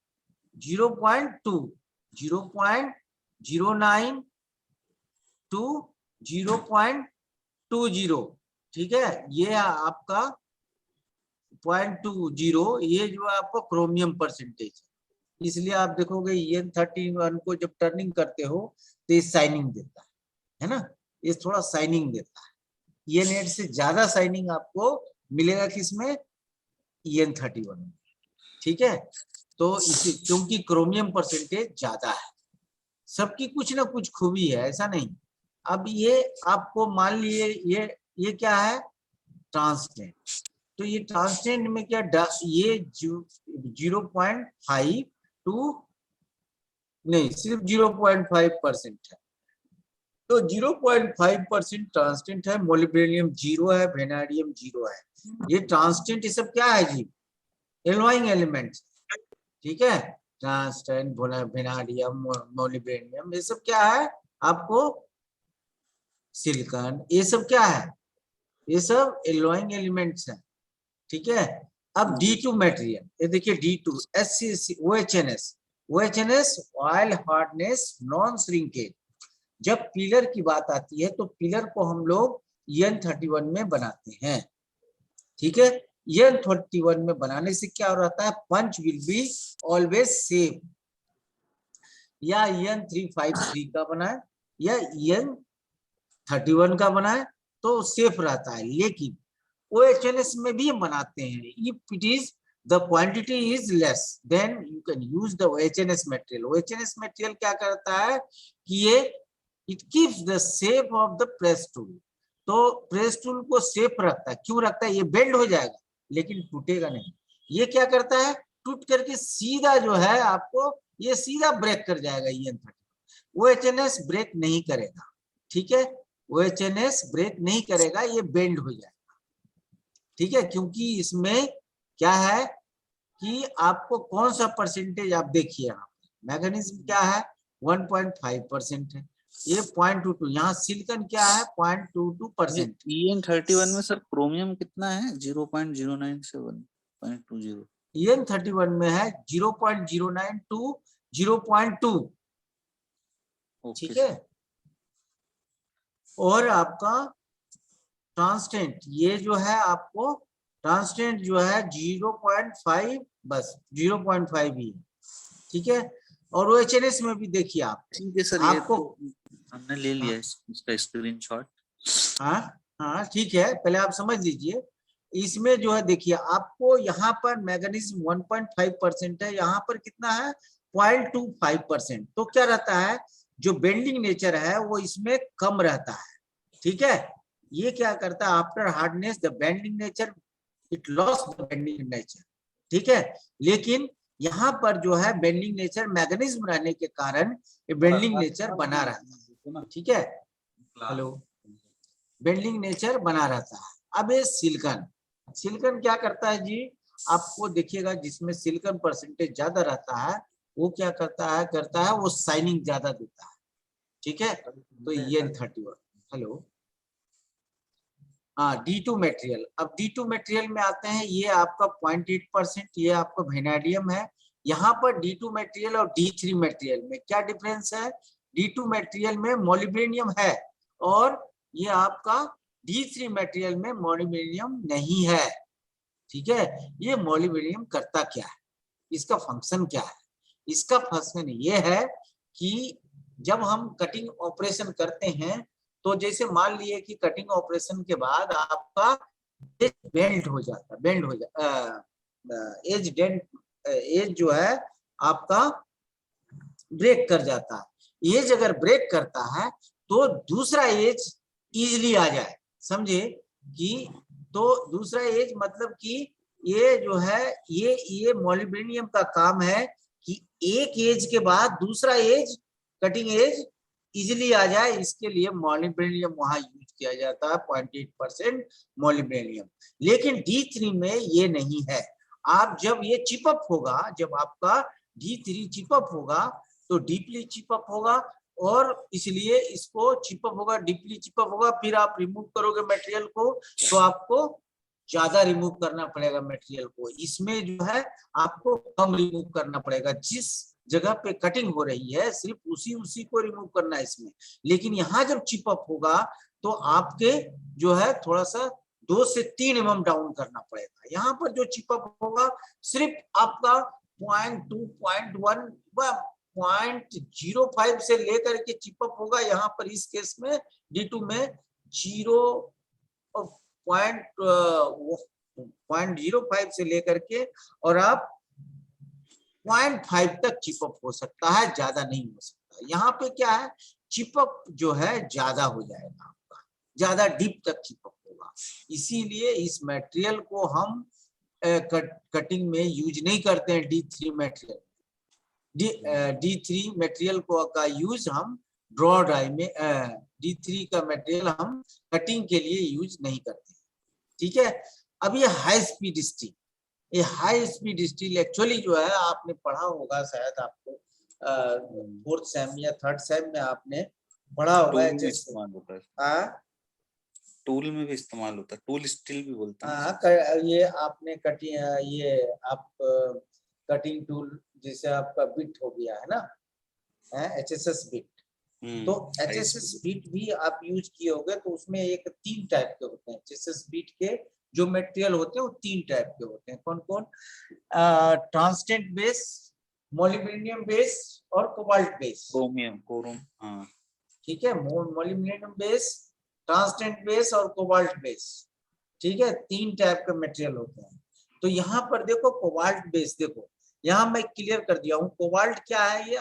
0.2, 0.09 टू 0.20। ठीक है, ये आपका 0.20, ये जो आपको क्रोमियम परसेंटेज है। इसलिए आप देखोगे EN31 को जब टर्निंग करते हो तो ये शाइनिंग देता है ना, ये थोड़ा शाइनिंग देता है। EN8 से ज्यादा शाइनिंग आपको मिलेगा किसमें, EN31 में। ठीक है, तो इसी क्योंकि क्रोमियम परसेंटेज ज्यादा है, सबकी कुछ ना कुछ खूबी है, ऐसा नहीं। अब ये आपको मान लिए ये क्या है, ट्रांसटेंट, तो ये ट्रांसटेंट में क्या ये 0.5 टू नहीं, सिर्फ 0.5% है। तो 0.5% ट्रांसटेंट है, मोलिब्डेनम 0 है, वेनाडियम 0 है। ये ट्रांसटेंट ये सब क्या है जी? एलोइंग एलिमेंट्स, ठीक है। ट्रांसटेंट, वेनाडियम, मोलिब्डेनम, ये सब क्या है आपको? सिलिकॉन, ये सब क्या है? ये सब एलोइंग एलिमेंट्स हैं, ठीक है। अब D2 मटेरियल, ये देखिए D2 SC OHNS, OHNS oil hardness non shrinkage. जब पिलर की बात आती है तो पिलर को हम लोग EN31 में बनाते हैं, ठीक है। EN31 में बनाने से क्या हो रहता है? पंच विल बी ऑलवेज सेम, या EN353 का बनाए या EN31 का बनाए तो सेफ रहता है। लेकिन OHNS में भी हम बनाते हैं, if it is the quantity is less then you can use the OHNS material। OHNS material क्या करता है कि ये it keeps the shape of the press tool, तो प्रेस टूल को सेफ रखता है। क्यों रखता है? ये बेंड हो जाएगा लेकिन टूटेगा नहीं। ये क्या करता है? टूट करके सीधा जो है आपको ये सीधा ब्रेक कर जाएगा EN31। OHNS ब्रेक नहीं करेगा, ठीक है। OHNS ब्रेक नहीं करेगा, ये बेंड हो जाएगा, ठीक है। क्योंकि इसमें क्या है कि आपको कौन सा परसेंटेज, आप देखिए यहाँ मैग्नीशियम क्या है 1.5% है, ये 0.22, यहाँ सिलिकॉन क्या है 0.22%। EN31 में सर क्रोमियम कितना है? 0.097.20। EN31 में है 0.09 to 0.2, ठीक है। और आपका ट्रांसटेंट ये जो है आपको ट्रांसटेंट जो है 0.5, बस 0.5 ही, ठीक है। और OHNS में भी देखिए आप, ठीक है सर, आपको ये तो हमने ले लिया इसका स्क्रीनशॉट। हाँ हाँ ठीक है, पहले आप समझ लीजिए। इसमें जो है देखिए आपको यहाँ पर मैग्नीशियम 1.5% है, यहाँ पर कितना है 0.25%। तो क्या रहता है, जो बेंडिंग नेचर है वो इसमें कम रहता है, ठीक है। ये क्या करता है, after hardness the bending nature it loss the bending nature, ठीक है। लेकिन यहाँ पर जो है बेंडिंग नेचर मैग्नीशियम रहने के कारण ये बेंडिंग नेचर बना रहता है, ठीक है। हेलो, बेंडिंग नेचर बना रहता है। अब ये सिलिकॉन, सिलिकॉन क्या करता है जी, आपको देखिएगा जिसमें सिलिकॉन परसेंटेज ज्यादा रहता है वो क्या करता है वो शाइनिंग ज्यादा देता है, ठीक है। तो EN31, हेलो, हाँ D2 मटेरियल। अब D2 मटेरियल में आते हैं, ये आपका 0.8%, ये आपका वेनाडियम है। यहाँ पर D2 मटेरियल और D3 मटेरियल में क्या डिफरेंस है? D2 मटेरियल में मोलिब्डेनम है और ये आपका D3 मटेरियल में मोलिब्डेनम नहीं है, ठीक है। ये मोलिब्डेनम करता क्या है, इसका फंक्शन क्या है? इसका फंक्शन ये है कि जब हम कटिंग ऑपरेशन करते हैं तो जैसे मान लिए कि कटिंग ऑपरेशन के बाद आपका एज बेंड हो जाता है, एज जो है आपका ब्रेक कर जाता है। एज अगर ब्रेक करता है तो दूसरा एज इजीली आ जाए, समझे कि, तो दूसरा एज मतलब कि ये जो है ये मोलिब्डेनम का काम है कि एक एज के बाद दूसरा एज, कटिंग एज इजिली आ जाए, इसके लिए मोलिब्डेनम वहां यूज किया जाता है 0.8% मोलिब्डेनम। लेकिन D3 में ये नहीं है। आप जब ये चिपअप होगा, जब आपका D3 चिपअप होगा तो डीपली चिपअप होगा और इसलिए इसको चिपअप होगा, डीपली चिपअप होगा, फिर आप रिमूव करोगे मटेरियल को तो आपको ज्यादा रिमूव करना पड़ेगा मटेरियल को। इसमें जो है आपको कम रिमूव करना पड़ेगा, जिस जगह पे कटिंग हो रही है सिर्फ उसी को रिमूव करना है इसमें। लेकिन यहाँ जब चिपअप होगा तो आपके जो है थोड़ा सा 2 से 3 mm डाउन करना पड़ेगा। यहाँ पर जो चिपअप होगा सिर्फ आपका 0.2, 0.1 व 0.05 से लेकर के चिपअप होगा। यहाँ पर इस केस में D2 में 0.05 से लेकर के और आप 0.5 तक चिपअप हो सकता है, ज्यादा नहीं हो सकता। यहाँ पे क्या है, चिपअप जो है ज्यादा हो जाएगा आपका, ज्यादा डीप तक चिपअप होगा। इसीलिए इस मटेरियल को हम कटिंग में यूज नहीं करते हैं D3 मटेरियल। D3 मटेरियल का यूज हम ड्रॉ डाई में, D3 का मटेरियल हम कटिंग के लिए यूज नहीं करते। ठीक है, अब ये हाई स्पीड स्टील, ये हाई स्पीड स्टील एक्चुअली जो है आपने पढ़ा होगा शायद, आपको 4th सेम या 3rd सेम में आपने पढ़ा होगा। इस्तेमाल होता है, टूल में भी इस्तेमाल होता है, टूल स्टील भी बोलते हैं। ये आपने कटिंग, ये आप कटिंग टूल जैसे आपका बिट हो गया है ना, HSS बिट, तो HSS बिट भी आप यूज किए होगे, तो उसमें एक 3 टाइप के होते हैं। HSS बिट के जो मटेरियल होते हैं वो 3 टाइप के होते हैं। कौन कौन? ट्रांसटेंट बेस, मोलिब्डेनम बेस और कोबाल्ट बेस। क्रोम, हाँ ठीक है, मोलिब्डेनम बेस, ट्रांसटेंट बेस और कोबाल्ट बेस। ठीक है, 3 टाइप के मटेरियल होते हैं। तो यहाँ पर देखो कोबाल्ट बेस, देखो यहाँ मैं क्लियर कर दिया हूँ। कोबाल्ट क्या है? ये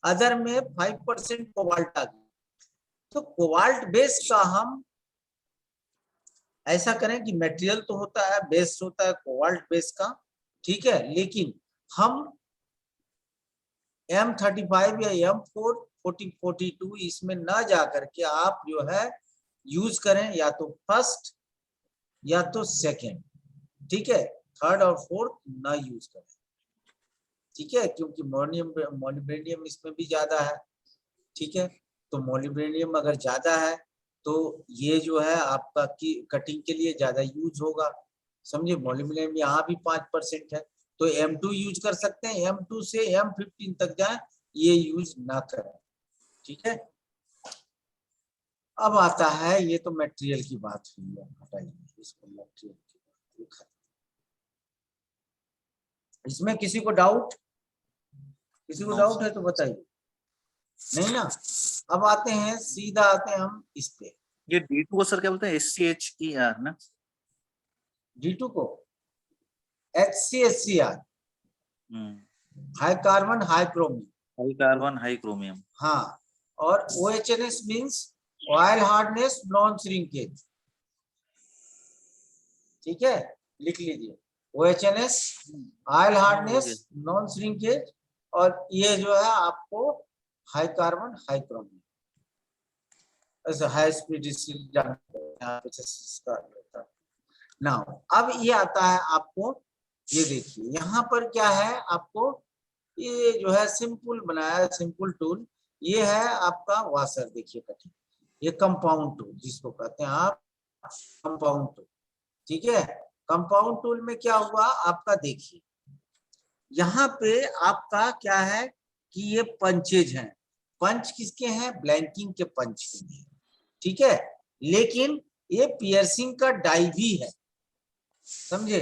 अदर में 5% कोबाल्ट आ गया। तो कोबाल्ट बेस का हम ऐसा करें कि मटेरियल तो होता है, बेस होता है कोबाल्ट बेस का, ठीक है, लेकिन हम M35 या M4 42 इसमें ना जा करके आप जो है यूज करें या तो फर्स्ट या तो सेकंड। ठीक है, 3rd और 4th ना यूज करें। ठीक है, क्योंकि मोलिब्डेनम इसमें भी ज्यादा है। ठीक है, तो मोलिब्डेनम अगर ज्यादा है तो ये जो है आपका की कटिंग के लिए ज्यादा यूज होगा। समझे, मोलिब्डेनम यहाँ भी 5% है, तो M2 यूज कर सकते हैं, M2 से M15 तक जाए, ये यूज ना करें। ठीक है, अब आता है, ये तो मटेरियल की बात हुई है, हटाइए इसको, मटेरियल की बात। इसमें किसी को डाउट है तो बताइए। नहीं ना? अब आते हैं, सीधा आते हैं हम इस पे। ये D2 को सर क्या बोलते हैं? HCHER ना? D2 को HCHCR, high carbon high chromium. हाँ, और OHNS means oil hardness non shrinkage. ठीक है, लिख लीजिए, OHNS oil hardness non shrinkage, और ये जो है आपको हाई कार्बन हाई क्रोमियम, ऐसे हाई स्पीड स्टील। नाउ अब ये आता है आपको, ये देखिए यहाँ पर क्या है, आपको ये जो है सिंपल बनाया, सिंपल टूल, ये है आपका वाशर। देखिए कटिंग, ये कंपाउंड टूल जिसको कहते हैं आप, कंपाउंड टूल। ठीक है, कंपाउंड टूल में क्या हुआ आपका, देखिए यहाँ पे आपका क्या है कि ये पंचेज हैं। पंच किसके हैं? ब्लैंकिंग के पंच के हैं। ठीक है, लेकिन ये पियर्सिंग का डाई भी है। समझे,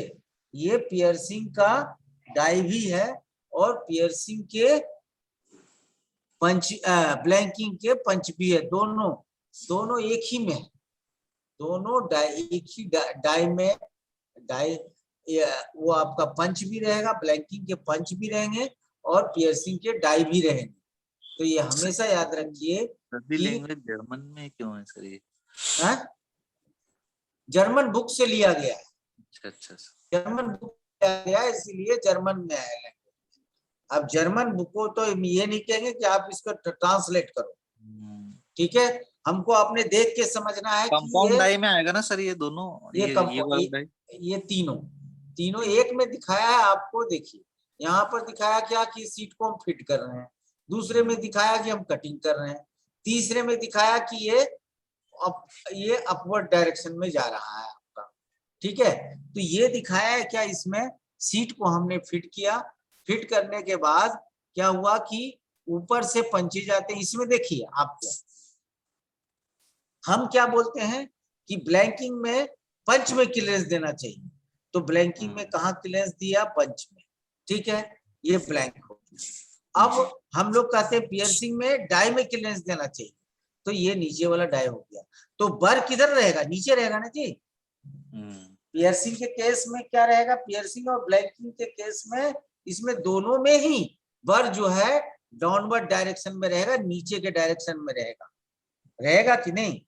ये पियर्सिंग का डाई भी है, और पियर्सिंग के पंच, ब्लैंकिंग के पंच भी है। दोनों एक ही में है, दोनों एक ही डाई में, डाई वो आपका पंच भी रहेगा, ब्लैंकिंग के पंच भी रहेंगे, और पियर्सिंग के डाई भी रहेंगे। तो ये हमेशा याद रखिए कि लैंग्वेज जर्मन में क्यों है सर ये? जर्मन बुक से लिया गया है। अच्छा, जर्मन बुक लिया गया है, इसीलिए जर्मन में है। अब जर्मन बुक को तो ये नहीं कहेंगे कि आप इसको ट्रांसलेट करो। ठीक है, हमको आपने देख के समझना है कंपाउंड कि डाई में आएगा ना सर ये दोनों? ये तीनों एक में दिखाया है आपको। देखिए यहाँ पर दिखाया क्या कि सीट को हम फिट कर रहे हैं, दूसरे में दिखाया कि हम कटिंग कर रहे हैं, तीसरे में दिखाया कि ये अपवर्ड डायरेक्शन में जा रहा है आपका। ठीक है, तो ये दिखाया है क्या, इसमें सीट को हमने फिट किया, फिट करने के बाद क्या हुआ कि ऊपर से पंचे जाते हैं। इसमें देखिए आपको हम क्या बोलते हैं कि ब्लैंकिंग में पंच में क्लियरेंस देना चाहिए, तो ब्लैंकिंग में कहाँ क्लियरेंस दिया? पंच में। ठीक है, ये ब्लैंक हो। अब हम लोग कहते हैं पियर्सिंग में डाई में क्लियरेंस देना चाहिए, तो ये नीचे वाला डाई हो गया। तो बर किधर रहेगा? नीचे रहेगा ना जी। पियर्सिंग के केस में क्या रहेगा? पियर्सिंग और ब्लैंकिंग के केस में इसमें दोनों में ही बर जो है डाउनवर्ड डायरेक्शन में रहेगा, नीचे के डायरेक्शन में रहेगा कि नहीं?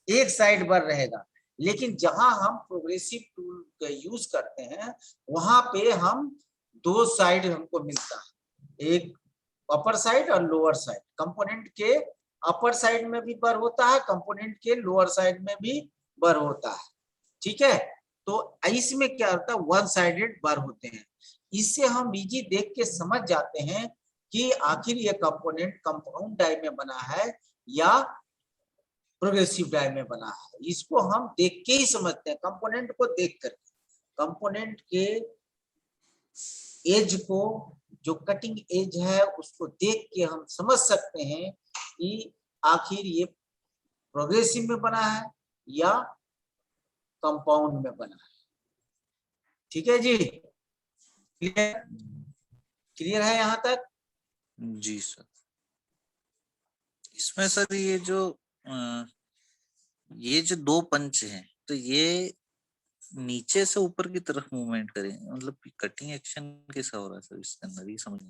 एक साइड बर रहेगा। लेकिन जहां हम प्रोग्रेसिव टूल का यूज करते हैं वहां पे हम 2 साइड हमको मिलता है। एक अपर साइड और लोअर साइड। कंपोनेंट के अपर साइड में भी बर होता है, कंपोनेंट के लोअर साइड में भी बर होता है। ठीक है, तो इसमें क्या होता है, वन साइडेड बर होते हैं। इससे हम इजी देख के समझ जाते हैं कि आखिर ये कंपोनेंट कंपाउंड डाई में बना है या प्रोग्रेसिव डाई में बना है। इसको हम देख के ही समझते हैं, कंपोनेंट को देख कर। कंपोनेंट के एज को, जो कटिंग एज है, उसको देख के हम समझ सकते हैं कि आखिर ये प्रोग्रेसिव में बना है या कंपाउंड में बना है। ठीक है जी, क्लियर है यहाँ तक? जी सर। इसमें सर ये जो दो पंच हैं, तो ये नीचे से ऊपर की तरफ मूवमेंट करेंगे, मतलब कटिंग एक्शन कैसा हो रहा है सर इसके अंदर, ये समझ।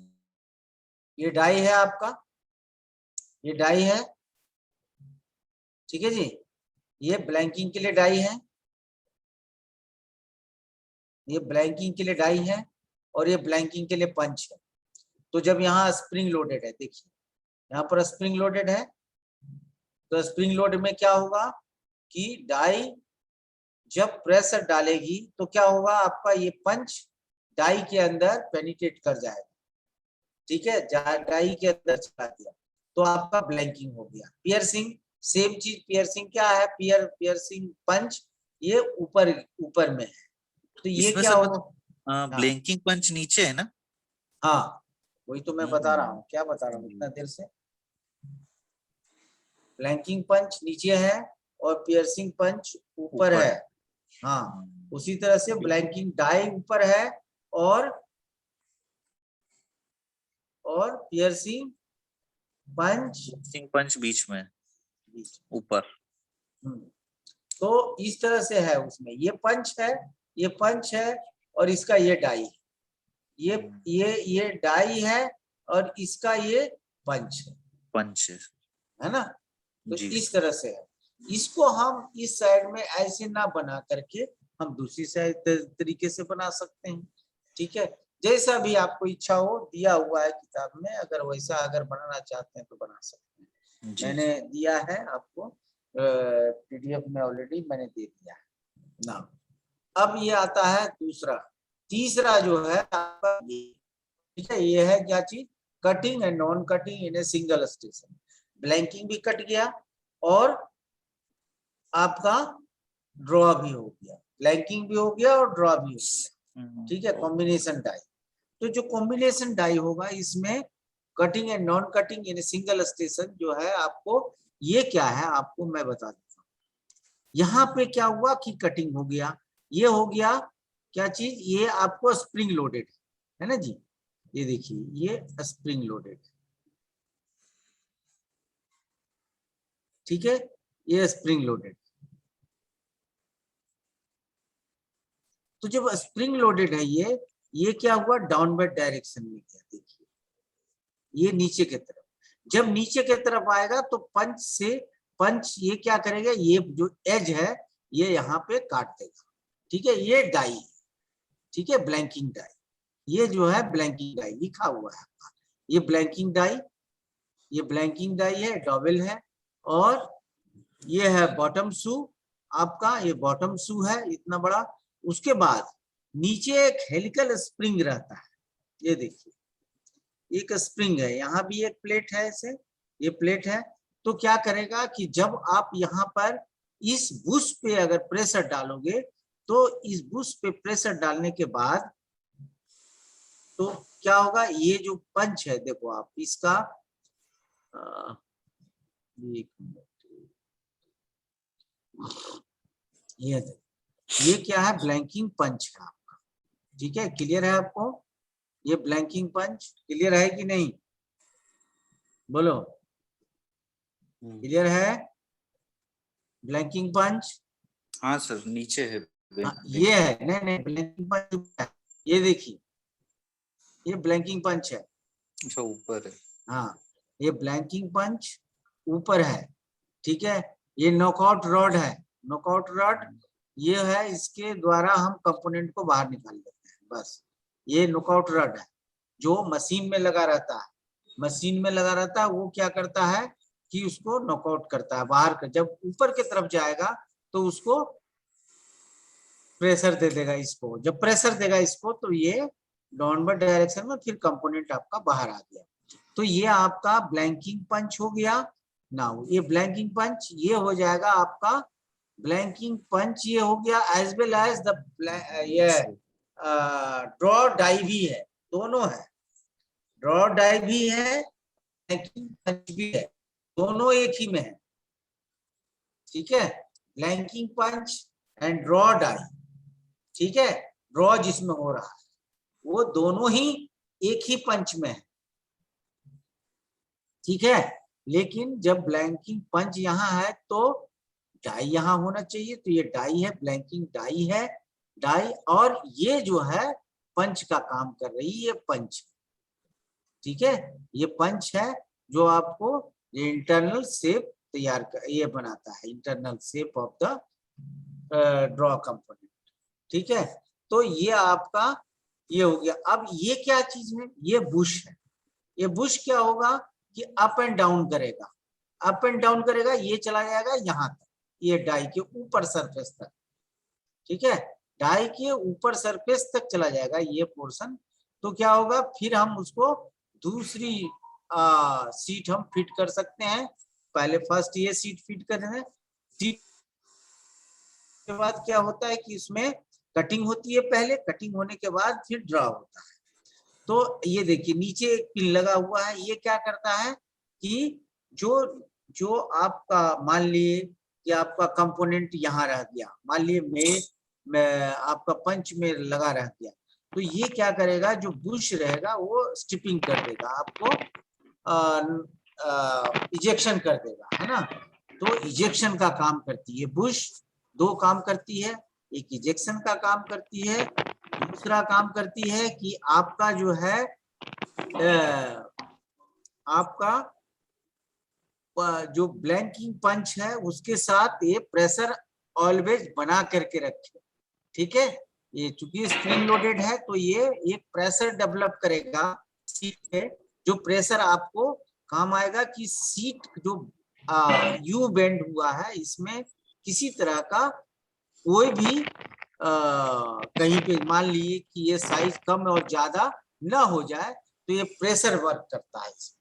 ये डाई है आपका, ये डाई है, ठीक है जी। ये ब्लैंकिंग के लिए डाई है, ये ब्लैंकिंग के लिए डाई है, और ये ब्लैंकिंग के लिए पंच है। तो जब यहाँ स्प्रिंग लोडेड है, देखिए यहाँ पर स्प्रिंग लोडेड है, तो स्प्रिंग लोड में क्या होगा कि डाई जब प्रेशर डालेगी तो क्या होगा, आपका ये पंच डाई के अंदर पेनिट्रेट कर जाएगा। ठीक है, डाई के अंदर चला दिया तो आपका ब्लैंकिंग हो गया। पियर्सिंग सेम चीज, पियर्सिंग क्या है, पियर्सिंग पंच ये ऊपर में है, तो ये क्या हो, ब्लैंकिंग पंच नीचे है ना? हाँ वही तो मैं बता रहा हूँ, क्या बता रहा हूँ इतना देर से। ब्लैंकिंग पंच नीचे है और पियर्सिंग पंच ऊपर है। हाँ, उसी तरह से ब्लैंकिंग डाई ऊपर है और पियर्सिंग पंच बीच में ऊपर। तो इस तरह से है, उसमें ये पंच है, ये पंच है, और इसका ये डाई है, ये डाई है, और इसका ये पंच है ना। तो इस तरह से है। इसको हम इस साइड में ऐसे ना बना करके हम दूसरी साइड तरीके से बना सकते हैं। ठीक है, जैसा भी आपको इच्छा हो, दिया हुआ है किताब में, अगर वैसा अगर बनाना चाहते हैं तो बना सकते हैं। मैंने दिया है आपको पीडीएफ में, ऑलरेडी मैंने दे दिया है ना। अब ये आता है दूसरा, तीसरा जो है आपका ये, ठीक है, ये है क्या चीज, cutting and non cutting in a single station. Blanking भी कट गया और आपका ड्रॉ भी हो गया, ब्लैंकिंग भी हो गया और ड्रॉ भी हो गया। ठीक है, कॉम्बिनेशन डाई। तो जो कॉम्बिनेशन डाई होगा इसमें cutting and non cutting in single station जो है, आपको ये क्या है आपको मैं बता देता हूँ। यहाँ पे क्या हुआ कि कटिंग हो गया, ये हो गया क्या चीज, ये आपको स्प्रिंग लोडेड है ना जी। ये देखिए ये स्प्रिंग लोडेड, ठीक है, ये स्प्रिंग लोडेड। तो जब स्प्रिंग लोडेड है ये क्या हुआ, डाउनवर्ड डायरेक्शन में गया। देखिए ये नीचे की तरफ, जब नीचे की तरफ आएगा तो पंच ये क्या करेगा, ये जो एज है ये यहाँ पे काट देगा। ठीक है, ये डाई है, ठीक है, ब्लैंकिंग डाई। ये जो है ब्लैंकिंग डाई लिखा हुआ है, ये ब्लैंकिंग डाई, ये ब्लैंकिंग डाई है, डबल है, और ये है बॉटम शू आपका, ये बॉटम शू है इतना बड़ा। उसके बाद नीचे एक हेलिकल स्प्रिंग रहता है, ये देखिए एक स्प्रिंग है, यहाँ भी एक प्लेट है, ऐसे ये प्लेट है। तो क्या करेगा कि जब आप यहाँ पर इस बुश पे अगर प्रेशर डालोगे, तो इस बुश पे प्रेशर डालने के बाद तो क्या होगा, ये जो पंच है देखो आप इसका, ये क्या है, ब्लैंकिंग पंच है आपका। ठीक है, क्लियर है आपको, ये ब्लैंकिंग पंच क्लियर है कि नहीं, बोलो क्लियर है ब्लैंकिंग पंच? हाँ सर, नीचे है। ये है, नहीं ब्लैंकिंग पंच, ये देखिए ये ब्लैंकिंग पंच है। अच्छा, ऊपर है। हाँ, ये ब्लैंकिंग पंच ऊपर है। ठीक है, ये नॉकआउट रॉड है, नॉकआउट रॉड ये है, इसके द्वारा हम कंपोनेंट को बाहर निकाल लेते हैं, बस ये नॉकआउट रॉड है। जो मशीन में लगा रहता है, मशीन में लगा रहता है, वो क्या करता है कि उसको नॉकआउट करता है बाहर का। जब ऊपर की तरफ जाएगा तो उसको प्रेशर दे देगा इसको, जब प्रेशर देगा इसको तो ये डाउनवर्ड डायरेक्शन में फिर कंपोनेंट आपका बाहर आ गया। तो ये आपका ब्लैंकिंग पंच हो गया। नाउ ये ब्लैंकिंग पंच ये हो जाएगा आपका ब्लैंकिंग पंच, ये हो गया एज वेल एज द ये ड्रॉ डाई भी है, दोनों है, ड्रॉ डाई भी है, ब्लैंकिंग पंच भी है, दोनों एक ही में है। ठीक है, blanking punch and draw die, ठीक है, ड्रॉ जिसमें हो रहा है वो दोनों ही एक ही पंच में है। ठीक है, लेकिन जब ब्लैंकिंग पंच यहाँ है तो डाई यहाँ होना चाहिए, तो ये डाई है, ब्लैंकिंग डाई है, डाई, और ये जो है पंच का काम कर रही है, ये पंच। ठीक है, ये पंच है जो आपको ये इंटरनल शेप तैयार कर, ये बनाता है internal shape of the draw component. ठीक है, तो ये आपका ये हो गया। अब ये क्या चीज है, ये बुश है। ये बुश क्या होगा कि अप एंड डाउन करेगा, अप एंड डाउन करेगा, ये चला जाएगा यहाँ तक, ये डाई के ऊपर सरफेस तक। ठीक है, डाई के ऊपर सरफेस तक चला जाएगा ये पोर्शन। तो क्या होगा, फिर हम उसको दूसरी सीट हम फिट कर सकते हैं। पहले फर्स्ट ये सीट फिट कर रहे हैं, सीट के बाद क्या होता है कि इसमें कटिंग होती है, पहले कटिंग होने के बाद फिर ड्रॉ होता है। तो ये देखिए नीचे एक पिन लगा हुआ है, ये क्या करता है कि जो जो आपका मान लिए कि आपका कंपोनेंट यहाँ रह गया, मान लिए में आपका पंच में लगा रह गया, तो ये क्या करेगा, जो बुश रहेगा वो स्टिपिंग कर देगा आपको, इजेक्शन कर देगा, है ना। तो इजेक्शन का काम करती है बुश, दो काम करती है, एक इजेक्शन का काम करती है, दूसरा काम करती है कि आपका जो है आपका जो ब्लैंकिंग पंच है उसके साथ ये प्रेशर ऑलवेज बना करके रखे। ठीक है, ये चूंकि स्प्रिंग लोडेड है तो ये एक प्रेशर डेवलप करेगा सीट पे, जो प्रेशर आपको काम आएगा कि सीट जो यू बेंड हुआ है इसमें किसी तरह का कोई भी कहीं पे मान लिए कि ये साइज कम और ज्यादा ना हो जाए, तो ये प्रेशर वर्क करता है इसमें।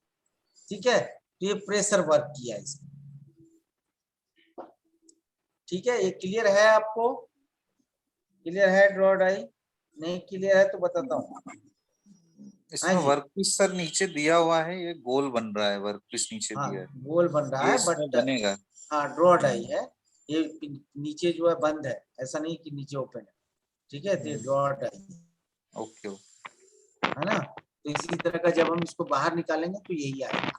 ठीक है, तो ये प्रेशर वर्क किया इसमें। ठीक है, ये क्लियर है आपको, क्लियर है ड्रॉ डाई? नहीं क्लियर है तो बताता हूँ। इसमें वर्कपीस सर नीचे दिया हुआ है, ये गोल बन रहा है, वर्कपीस नीचे दिया है, गोल बन रहा है, बट बनेगा। हाँ ड्रॉ डाई है, ये नीचे जो है बंद है, ऐसा नहीं कि नीचे ओपन है। ठीक है, तो ड्रॉ डाई ओके है ना। तो इसी तरह का जब हम इसको बाहर निकालेंगे तो यही आएगा,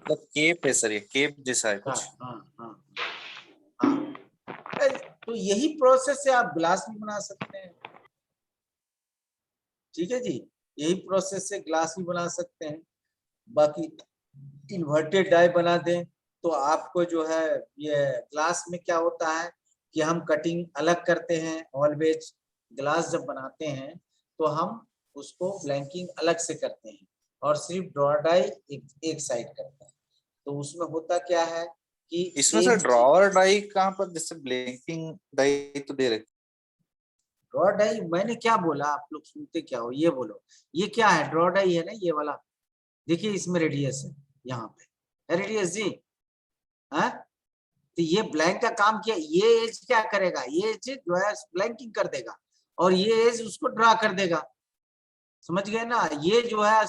मतलब केप है सर, ये केप जैसा है कुछ। हाँ। तो यही प्रोसेस से आप ग्लास भी बना सकते हैं। ठीक है जी, यही प्रोसेस से ग्लास भी बना सकते हैं। बाकी इन्वर्टेड डाई बना दें तो आपको जो है ये ग्लास में क्या होता है कि हम कटिंग अलग करते हैं, ऑलवेज ग्लास जब बनाते हैं तो हम उसको ब्लैंकिंग अलग से करते हैं और सिर्फ ड्रॉ डाई एक साइड करते हैं। तो उसमें होता क्या है कि इसमें सर ड्रॉअर डाई कहाँ पर, जैसे ब्लैंकिंग डाई तो दे रखे, ड्रॉ डाई मैंने क्या बोला, आप लोग सुनते क्या हो, ये बोलो ये क्या है, ड्रॉ डाई है ना ये वाला, देखिए इसमें रेडियस है, यहाँ पे रेडियस जी है। तो ये ब्लैंक का काम किया, ये एज क्या करेगा, ये एज जो है ब्लैंकिंग कर देगा और ये एज उसको ड्रा कर देगा, समझ गए ना। ये जो है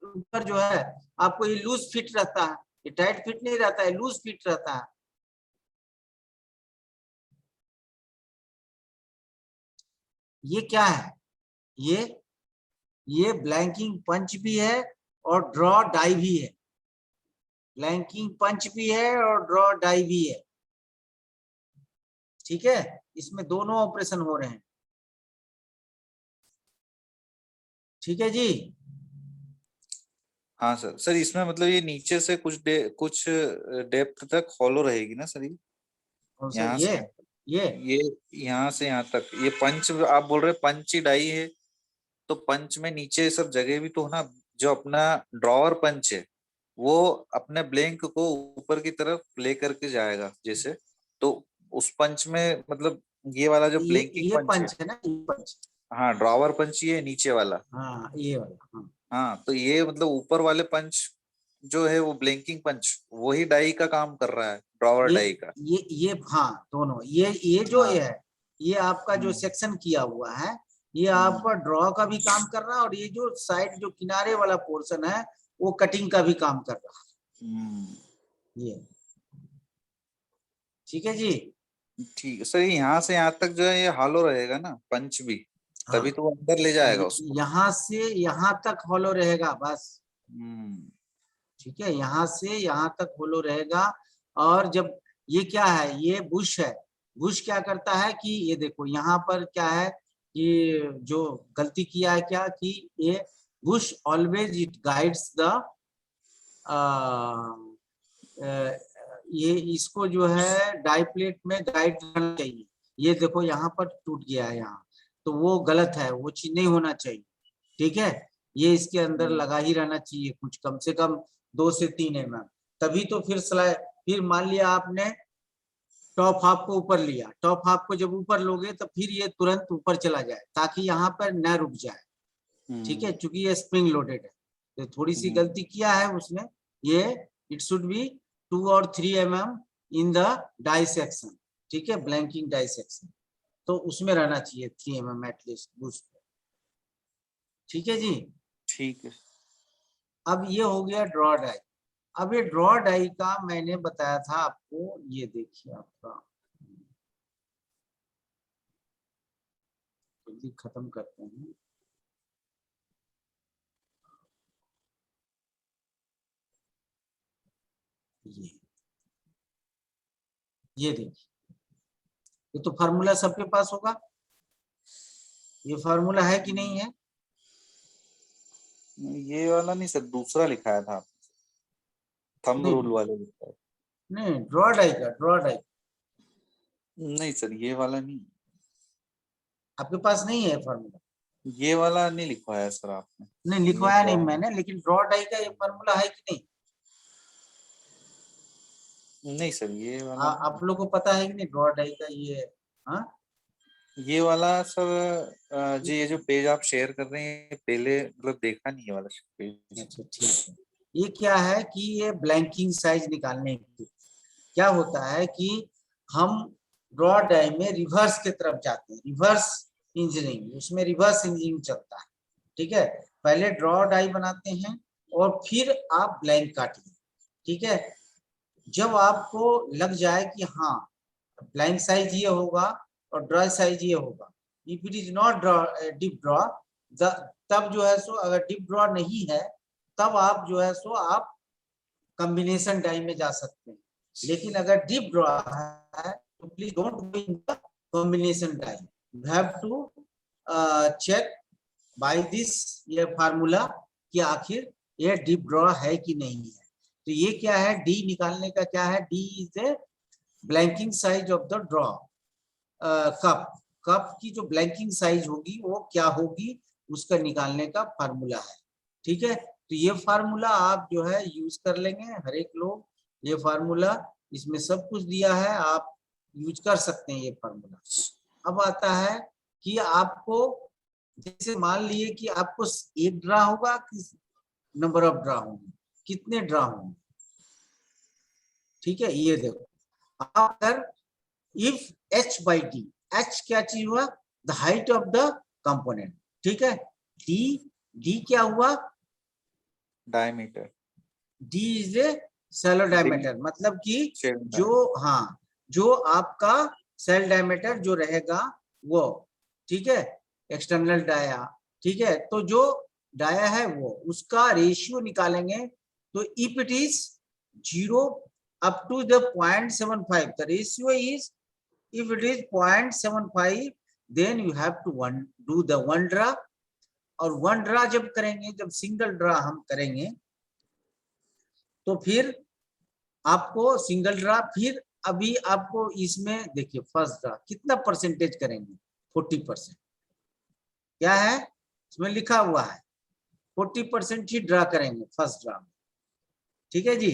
ऊपर जो है आपको ये लूज फिट रहता है, ये टाइट फिट नहीं रहता है, लूज फिट रहता है। ये क्या है, ये ब्लैंकिंग पंच भी है और ड्रॉ डाई भी है, ब्लैंकिंग पंच भी है और ड्रॉ डाई भी है। ठीक है, इसमें दोनों ऑपरेशन हो रहे हैं। ठीक है जी। हाँ सर। सर इसमें मतलब ये नीचे से कुछ डेप्थ तक हॉलो रहेगी ना सर, यहाँ ये से ये यहाँ से यहाँ तक ये पंच आप बोल रहे पंच ही डाई है। तो पंच में नीचे सब जगह भी तो ना, जो अपना ड्रॉवर पंच है वो अपने ब्लैंक को ऊपर की तरफ ले करके जाएगा जैसे, तो उस पंच में मतलब ये वाला जो ब्लैंकिंग ये पंच है, पंच है ना, ये पंच। हाँ ड्रॉवर पंच ये नीचे वाला। हाँ ये वाला, हाँ। हाँ तो ये मतलब ऊपर वाले पंच जो है वो ब्लैंकिंग पंच वही डाई का काम कर रहा है, ड्रॉवर ये डाई का। ये हाँ दोनों, ये जो हाँ। ये है, ये आपका जो हम्म, सेक्शन किया हुआ है, ये हम्म, आपका ड्रॉ का भी काम कर रहा है, और ये जो साइड जो किनारे वाला पोर्शन है वो कटिंग का भी काम कर रहा हम्म। है। ये ठीक है जी। ठीक है सर, यहाँ से यहाँ तक जो है ये हॉलो रहेगा ना पंच भी, हाँ, तभी तो वो अंदर ले जाएगा उसको। यहाँ से यहाँ तक हॉलो रहेगा बस। हम्म। ठीक है, यहाँ से यहाँ तक होलो रहेगा। और जब ये क्या है, ये बुश है। बुश क्या करता है कि ये देखो यहाँ पर क्या है कि जो गलती किया है क्या कि ये Bush always it guides the, ये इसको जो है डाई प्लेट में गाइड करना चाहिए। ये देखो यहाँ पर टूट गया है यहाँ, तो वो गलत है, वो चीज नहीं होना चाहिए। ठीक है, ये इसके अंदर लगा ही रहना चाहिए कुछ कम से कम 2 से 3 mm। तभी तो फिर सिलाई, फिर मान लिया आपने टॉप हाफ को ऊपर लिया, टॉप हाफ को जब ऊपर लोगे तो फिर ये तुरंत ऊपर चला जाए ताकि यहाँ पर न रुक जाए। ठीक है, क्योंकि ये स्प्रिंग लोडेड है, तो थोड़ी सी गलती किया है उसने। ये इट शुड बी 2 और 3 mm in the die section. ठीक है, ब्लैंकिंग डाई सेक्शन, तो उसमें रहना चाहिए 3 mm एटलीस्ट बूस्ट। ठीक है जी। ठीक है। अब ये हो गया ड्रॉ डाई। अब ये ड्रॉ डाई का मैंने बताया था आपको, ये देखिए आपका, जल्दी खत्म करते हैं। ये देखिए, ये तो फार्मूला सबके पास होगा। ये फार्मूला है कि नहीं है? ये वाला नहीं सर, दूसरा लिखाया था, थंब नहीं रूल वाले लिखा है। नहीं, ड्रॉ डाई का, ड्रॉ डाई नहीं सर ये वाला नहीं, आपके पास नहीं है फार्मूला? ये वाला नहीं लिखवाया सर आपने। नहीं ये लिखवाया नहीं ड्रॉ, मैंने, लेकिन ड्रॉ डाई का ये फार्मूला है कि नहीं? नहीं सर ये वाला नहीं। आप लोग को पता है कि नहीं ड्रॉ डाई का ये? हाँ, ये वाला सर जी ये जो पेज आप शेयर कर रहे हैं पहले मतलब देखा नहीं ये वाला पेज। अच्छा ठीक है। ये क्या है कि ये ब्लैंकिंग साइज निकालने की क्या होता है कि हम ड्रॉ डाई में रिवर्स की तरफ जाते हैं, रिवर्स इंजीनियरिंग, उसमें रिवर्स इंजीनियरिंग चलता है। ठीक है, पहले ड्रॉ डाई बनाते हैं और फिर आप ब्लैंक काटिए। ठीक है, जब आपको लग जाए कि हाँ ब्लैंक साइज ये होगा और ड्रॉ साइज ये होगा, if it is not draw deep draw, तब जो है सो अगर डीप ड्रॉ नहीं है तब आप जो है सो आप कॉम्बिनेशन डाई में जा सकते हैं। लेकिन अगर डीप ड्रॉ है तो please don't go in the combination die, you have to check by this ये फार्मूला कि आखिर ये डीप ड्रॉ है कि नहीं है। तो ये क्या है, डी निकालने का क्या है, D is a blanking size of the draw cup. Cup की जो ब्लैंकिंग साइज होगी वो क्या होगी, उसका निकालने का फार्मूला है। ठीक है, तो ये फार्मूला आप जो है यूज कर लेंगे हर एक लोग, ये फार्मूला इसमें सब कुछ दिया है, आप यूज कर सकते हैं ये फार्मूला। अब आता है कि आपको, जैसे मान लिए कि आपको एक ड्रा होगा कि नंबर ऑफ ड्रा होंगे, कितने ड्रा होंगे। ठीक है, ये देखो, अगर if h by d, h क्या चीज हुआ, the height of the component. ठीक है, d, d क्या हुआ, diameter, d is a shell diameter, मतलब कि जो, हाँ जो आपका सेल डायमीटर जो रहेगा वो। ठीक है, एक्सटर्नल डाया। ठीक है, तो जो डाया है वो उसका रेशियो निकालेंगे, तो if it is 0 up to the 0.75, the ratio is, if it is 0.75 then you have to do the one draw। और वन ड्रा जब करेंगे, जब सिंगल ड्रा हम करेंगे तो फिर आपको सिंगल ड्रा, फिर अभी आपको इसमें देखिए फर्स्ट ड्रा कितना परसेंटेज करेंगे, 40%। क्या है इसमें लिखा हुआ है 40% ही ड्रा करेंगे फर्स्ट ड्रा में, ठीक है जी।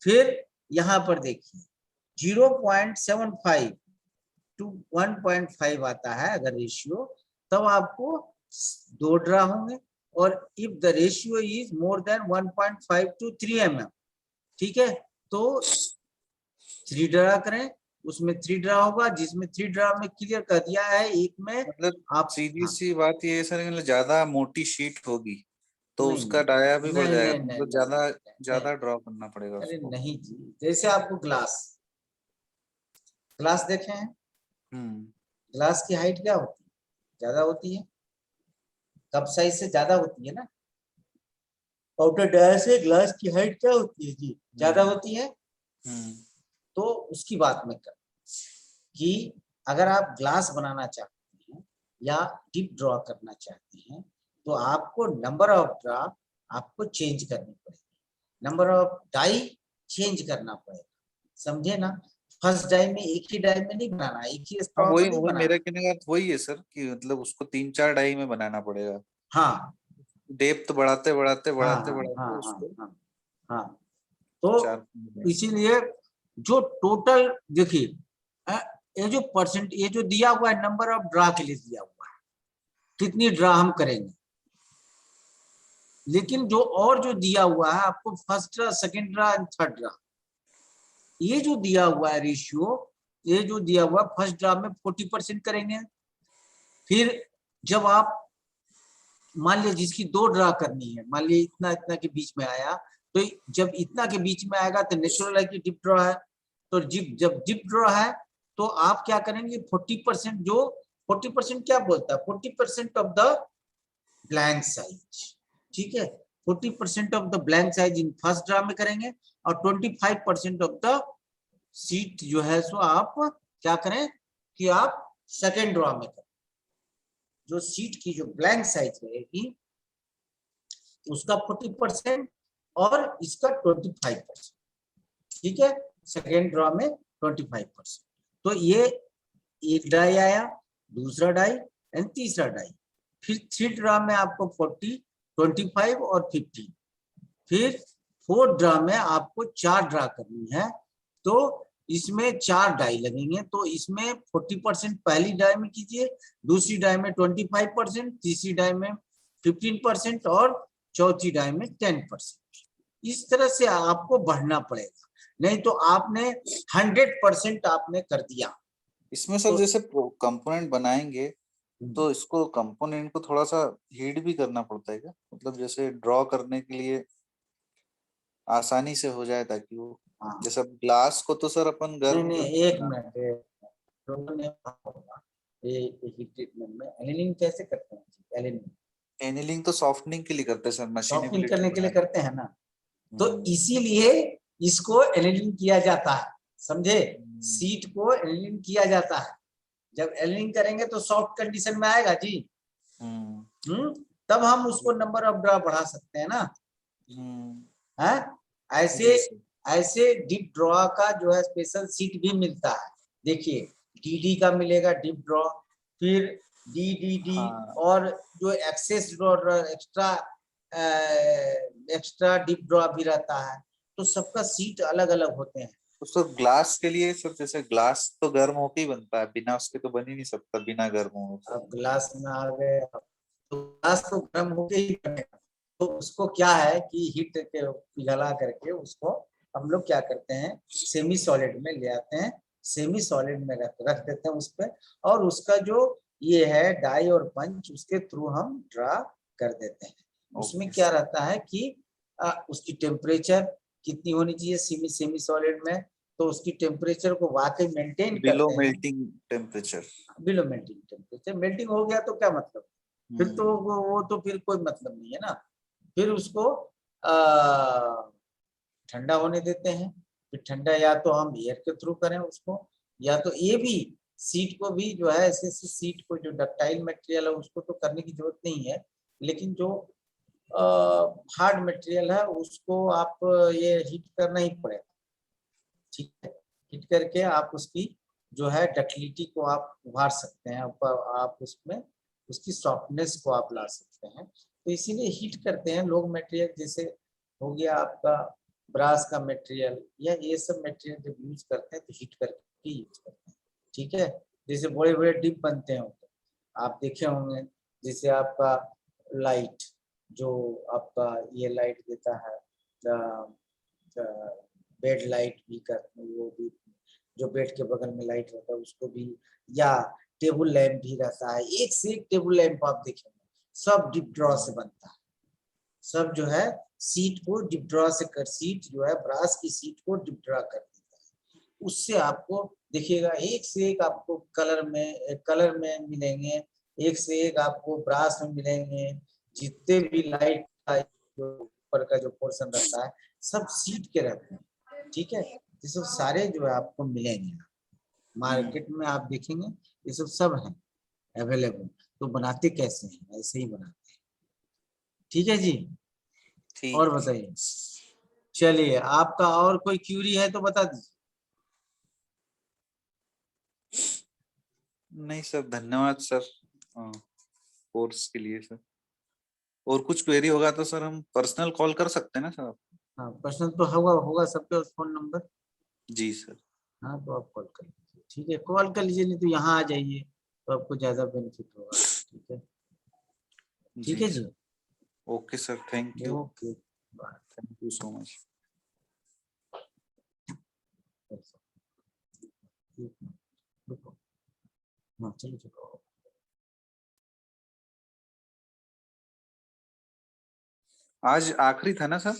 फिर यहाँ पर देखिए 0.75 टू 1.5 आता है अगर रेशियो, तब आपको 2 ड्रा होंगे, और if the ratio is more than 1.5 to 3 mm, ठीक है, तो 3 ड्रा करें, उसमें 3 ड्रा होगा, जिसमें 3 ड्रा में क्लियर कर दिया है, एक में मतलब आप सीधी हाँ, सी बात ये है सर, मतलब ज्यादा मोटी शीट होगी तो नहीं उसका डाया भी बढ़ नहीं जाएगा, नहीं तो नहीं मतलब नहीं ज्यादा नहीं, ज्यादा ड्रॉ करना पड़ेगा अरे उसको। नहीं जी, जैसे आपको ग्लास देखे हैं, हम्म। ग्लास की हाइट क्या होती है, ज्यादा होती है, कप साइज से ज्यादा होती है ना, आउटर डाया से ग्लास की हाइट क्या होती है जी, ज्यादा हम्म। होती है। हम्म। तो उसकी बात मैं कर कि अगर आप ग्लास बनाना चाहते हैं या डीप ड्रॉ करना चाहते हैं, तो आपको नंबर ऑफ ड्रॉ आपको चेंज करनी पड़ेगी, नंबर ऑफ डाई चेंज करना पड़ेगा, समझे ना। फर्स्ट डाई में एक ही डाई में नहीं बनाना, एक ही हाँ, स्ट्रॉ में वही नहीं वही मेरा बनाना। कहने का अर्थ वही है सर कि मतलब उसको 3-4 डाई में बनाना पड़ेगा, हाँ डेप्थ बढ़ाते बढ़ाते हाँ बढ़ाते हाँ हाँ बढ़ाते हाँ उसको हाँ हाँ। तो 4 इसीलिए जो टोटल देखिए, अ, ये जो दिया हुआ है नंबर ऑफ ड्रा के लिए दिया हुआ है, कितनी ड्रा हम करेंगे, लेकिन जो और जो दिया हुआ है आपको first draw, second draw and third draw, ये जो दिया हुआ है रेशियो, ये जो दिया हुआ है फर्स्ट ड्रा में 40% करेंगे। फिर जब आप मान लीजिए जिसकी 2 ड्रा करनी है, मान लीजिए इतना इतना के बीच में आया, तो जब इतना के बीच में आएगा तो नेचुरल है कि डिप ड्रॉ है, तो जब डिप ड्रॉ है तो आप क्या करेंगे 40%, जो 40% क्या बोलता है, 40% ऑफ द ब्लैंक साइज, ठीक है, 40% of the blank size in first draw में करेंगे, और 25% ऑफ द सीट जो है सो आप क्या करें कि आप सेकेंड ड्रॉ में करें, जो सीट की जो ब्लैंक साइज रहेगी उसका 40% और इसका 25%, ठीक है, सेकेंड ड्रॉ में 25%। तो ये एक डाई आया, दूसरा डाई एंड तीसरा डाई, फिर 3 ड्रॉ में आपको 40, 25 और 15, फिर 4 ड्रॉ में आपको 4 ड्रॉ करनी है, तो इसमें 4 डाई लगेंगे, तो इसमें 40% पहली डाई में कीजिए, दूसरी डाई में 25%, तीसरी डाई में 15% और चौथी डाई में 10%। इस तरह से आपको बढ़ना पड़ेगा, नहीं तो आपने 100% आपने कर दिया इसमें सर तो जैसे कंपोनेंट बनाएंगे तो इसको कंपोनेंट को थोड़ा सा हीट भी करना पड़ता है क्या, मतलब जैसे ड्रॉ करने के लिए आसानी से हो जाए ताकि वो, हाँ, जैसे ग्लास को तो सर अपन नहीं गर्म नहीं करके एक बना, मिनट, लोगों ने कहा होगा, ये हीट ट्रीटमेंट में एलिनिंग कैसे करते हैं, एलिनिंग एनीलिंग तो सॉफ्टनिंग के लिए करते हैं सर, सॉफ्टनिंग मशीनेबिलिटी करने के लिए बढ़ाने। करते हैं ना, तो हम्म। इसीलिए इसको एलिनिंग किया जाता है, समझे, हम्म। सीट को एलिनिंग किया जाता है, जब एलिनिंग करेंगे तो सॉफ्ट कंडीशन में आएगा जी, हम्म। तब हम उसको नंबर ऑफ ड्रॉ बढ़ा सकते हैं ना, हम्म। है ऐसे। जी सर। ऐसे डीप ड्रॉ का जो है स्पेशल सीट भी मिलता है, देखिए डीडी का मिलेगा डीप ड्रॉ, फिर डीडीडी, हाँ, और जो excess draw, extra extra deep draw भी रहता है, तो सबका सीट अलग अलग होते हैं। तो सर ग्लास के लिए सर, जैसे ग्लास तो गर्म होके ही बनता है, बिना उसके तो बन ही नहीं सकता बिना गर्म हो तो। अब ग्लास में आ गए, तो ग्लास तो गर्म होके ही बनेगा, तो उसको क्या है कि हीट के पिघला करके उसको हम लोग क्या करते हैं, सेमी सॉलिड में ले आते हैं, सेमी सॉलिड में रख देते हैं उस पर, और उसका जो ये है डाई और पंच उसके थ्रू हम ड्रा कर देते हैं। उसमें ओके क्या सर। रहता है कि उसकी टेम्परेचर कितनी होनी चाहिए सेमी सेमी सॉलिड में, तो उसकी टेम्परेचर को वाकई मेंटेन बिलो करते हैं। Melting temperature. Below melting temperature, melting हो गया तो क्या मतलब, फिर तो हम्म। वो तो फिर कोई मतलब नहीं है ना, फिर उसको ठंडा होने देते हैं, फिर ठंडा या तो हम एयर के थ्रू करें उसको, या तो ये भी सीट को भी जो है ऐसे सीट को जो डक्टाइल मटेरियल है उसको तो करने की जरूरत नहीं है, लेकिन जो हार्ड मटेरियल है उसको आप ये हीट करना ही पड़ेगा, ठीक है, हिट करके आप उसकी जो है डक्टिलिटी को आप उभार सकते हैं, आप उसमें उसकी सॉफ्टनेस को आप ला सकते हैं। तो इसीलिए हीट करते हैं लोग मटेरियल, जैसे हो गया आपका ब्रास का मटेरियल या ये सब मटेरियल जब यूज करते हैं तो हीट करके यूज करते हैं। ठीक है, जैसे बड़े बड़े डिप बनते हैं आप देखे होंगे, जैसे आपका लाइट जो आपका ये लाइट देता है, बेड लाइट भी करते हैं, वो भी जो बेड के बगल में लाइट रहता है उसको भी, या टेबल लैंप भी रहता है, एक से एक टेबल लैंप आप देखेंगे सब डिप ड्रॉ से बनता है। सब जो है सीट को डिप ड्रॉ से कर, सीट जो है ब्रास की सीट को डिप ड्रॉ कर देता है। उससे आपको देखिएगा एक से एक आपको कलर में मिलेंगे, एक से एक आपको ब्रास में मिलेंगे। जितने भी लाइट का जो ऊपर का जो पोर्शन रहता है सब सीट के रहते हैं। ठीक है, ये सब सारे जो है आपको मिलेंगे मार्केट में, आप देखेंगे ये सब है अवेलेबल। तो बनाते कैसे हैं, ऐसे ही बनाते हैं। ठीक है जी, और ठीक। बताइए। चलिए, आपका और कोई क्यूरी है तो बता दीजिए। नहीं सर, धन्यवाद सर कोर्स के लिए सर। और कुछ क्वेरी होगा तो सर हम पर्सनल कॉल कर सकते हैं ना सर? हाँ, पर्सनल तो होगा होगा सबके फोन नंबर। जी सर। हाँ, तो आप कॉल कर लीजिए। ठीक है, कॉल कर लीजिए, नहीं तो यहाँ आ जाइए तो आपको ज्यादा बेनिफिट होगा। ठीक है, ठीक जी है जी। Sir. Okay sir, thank you. Okay, bye. Thank you so much. रुको, हाँ चलो चलो। आज आखिरी था ना सर?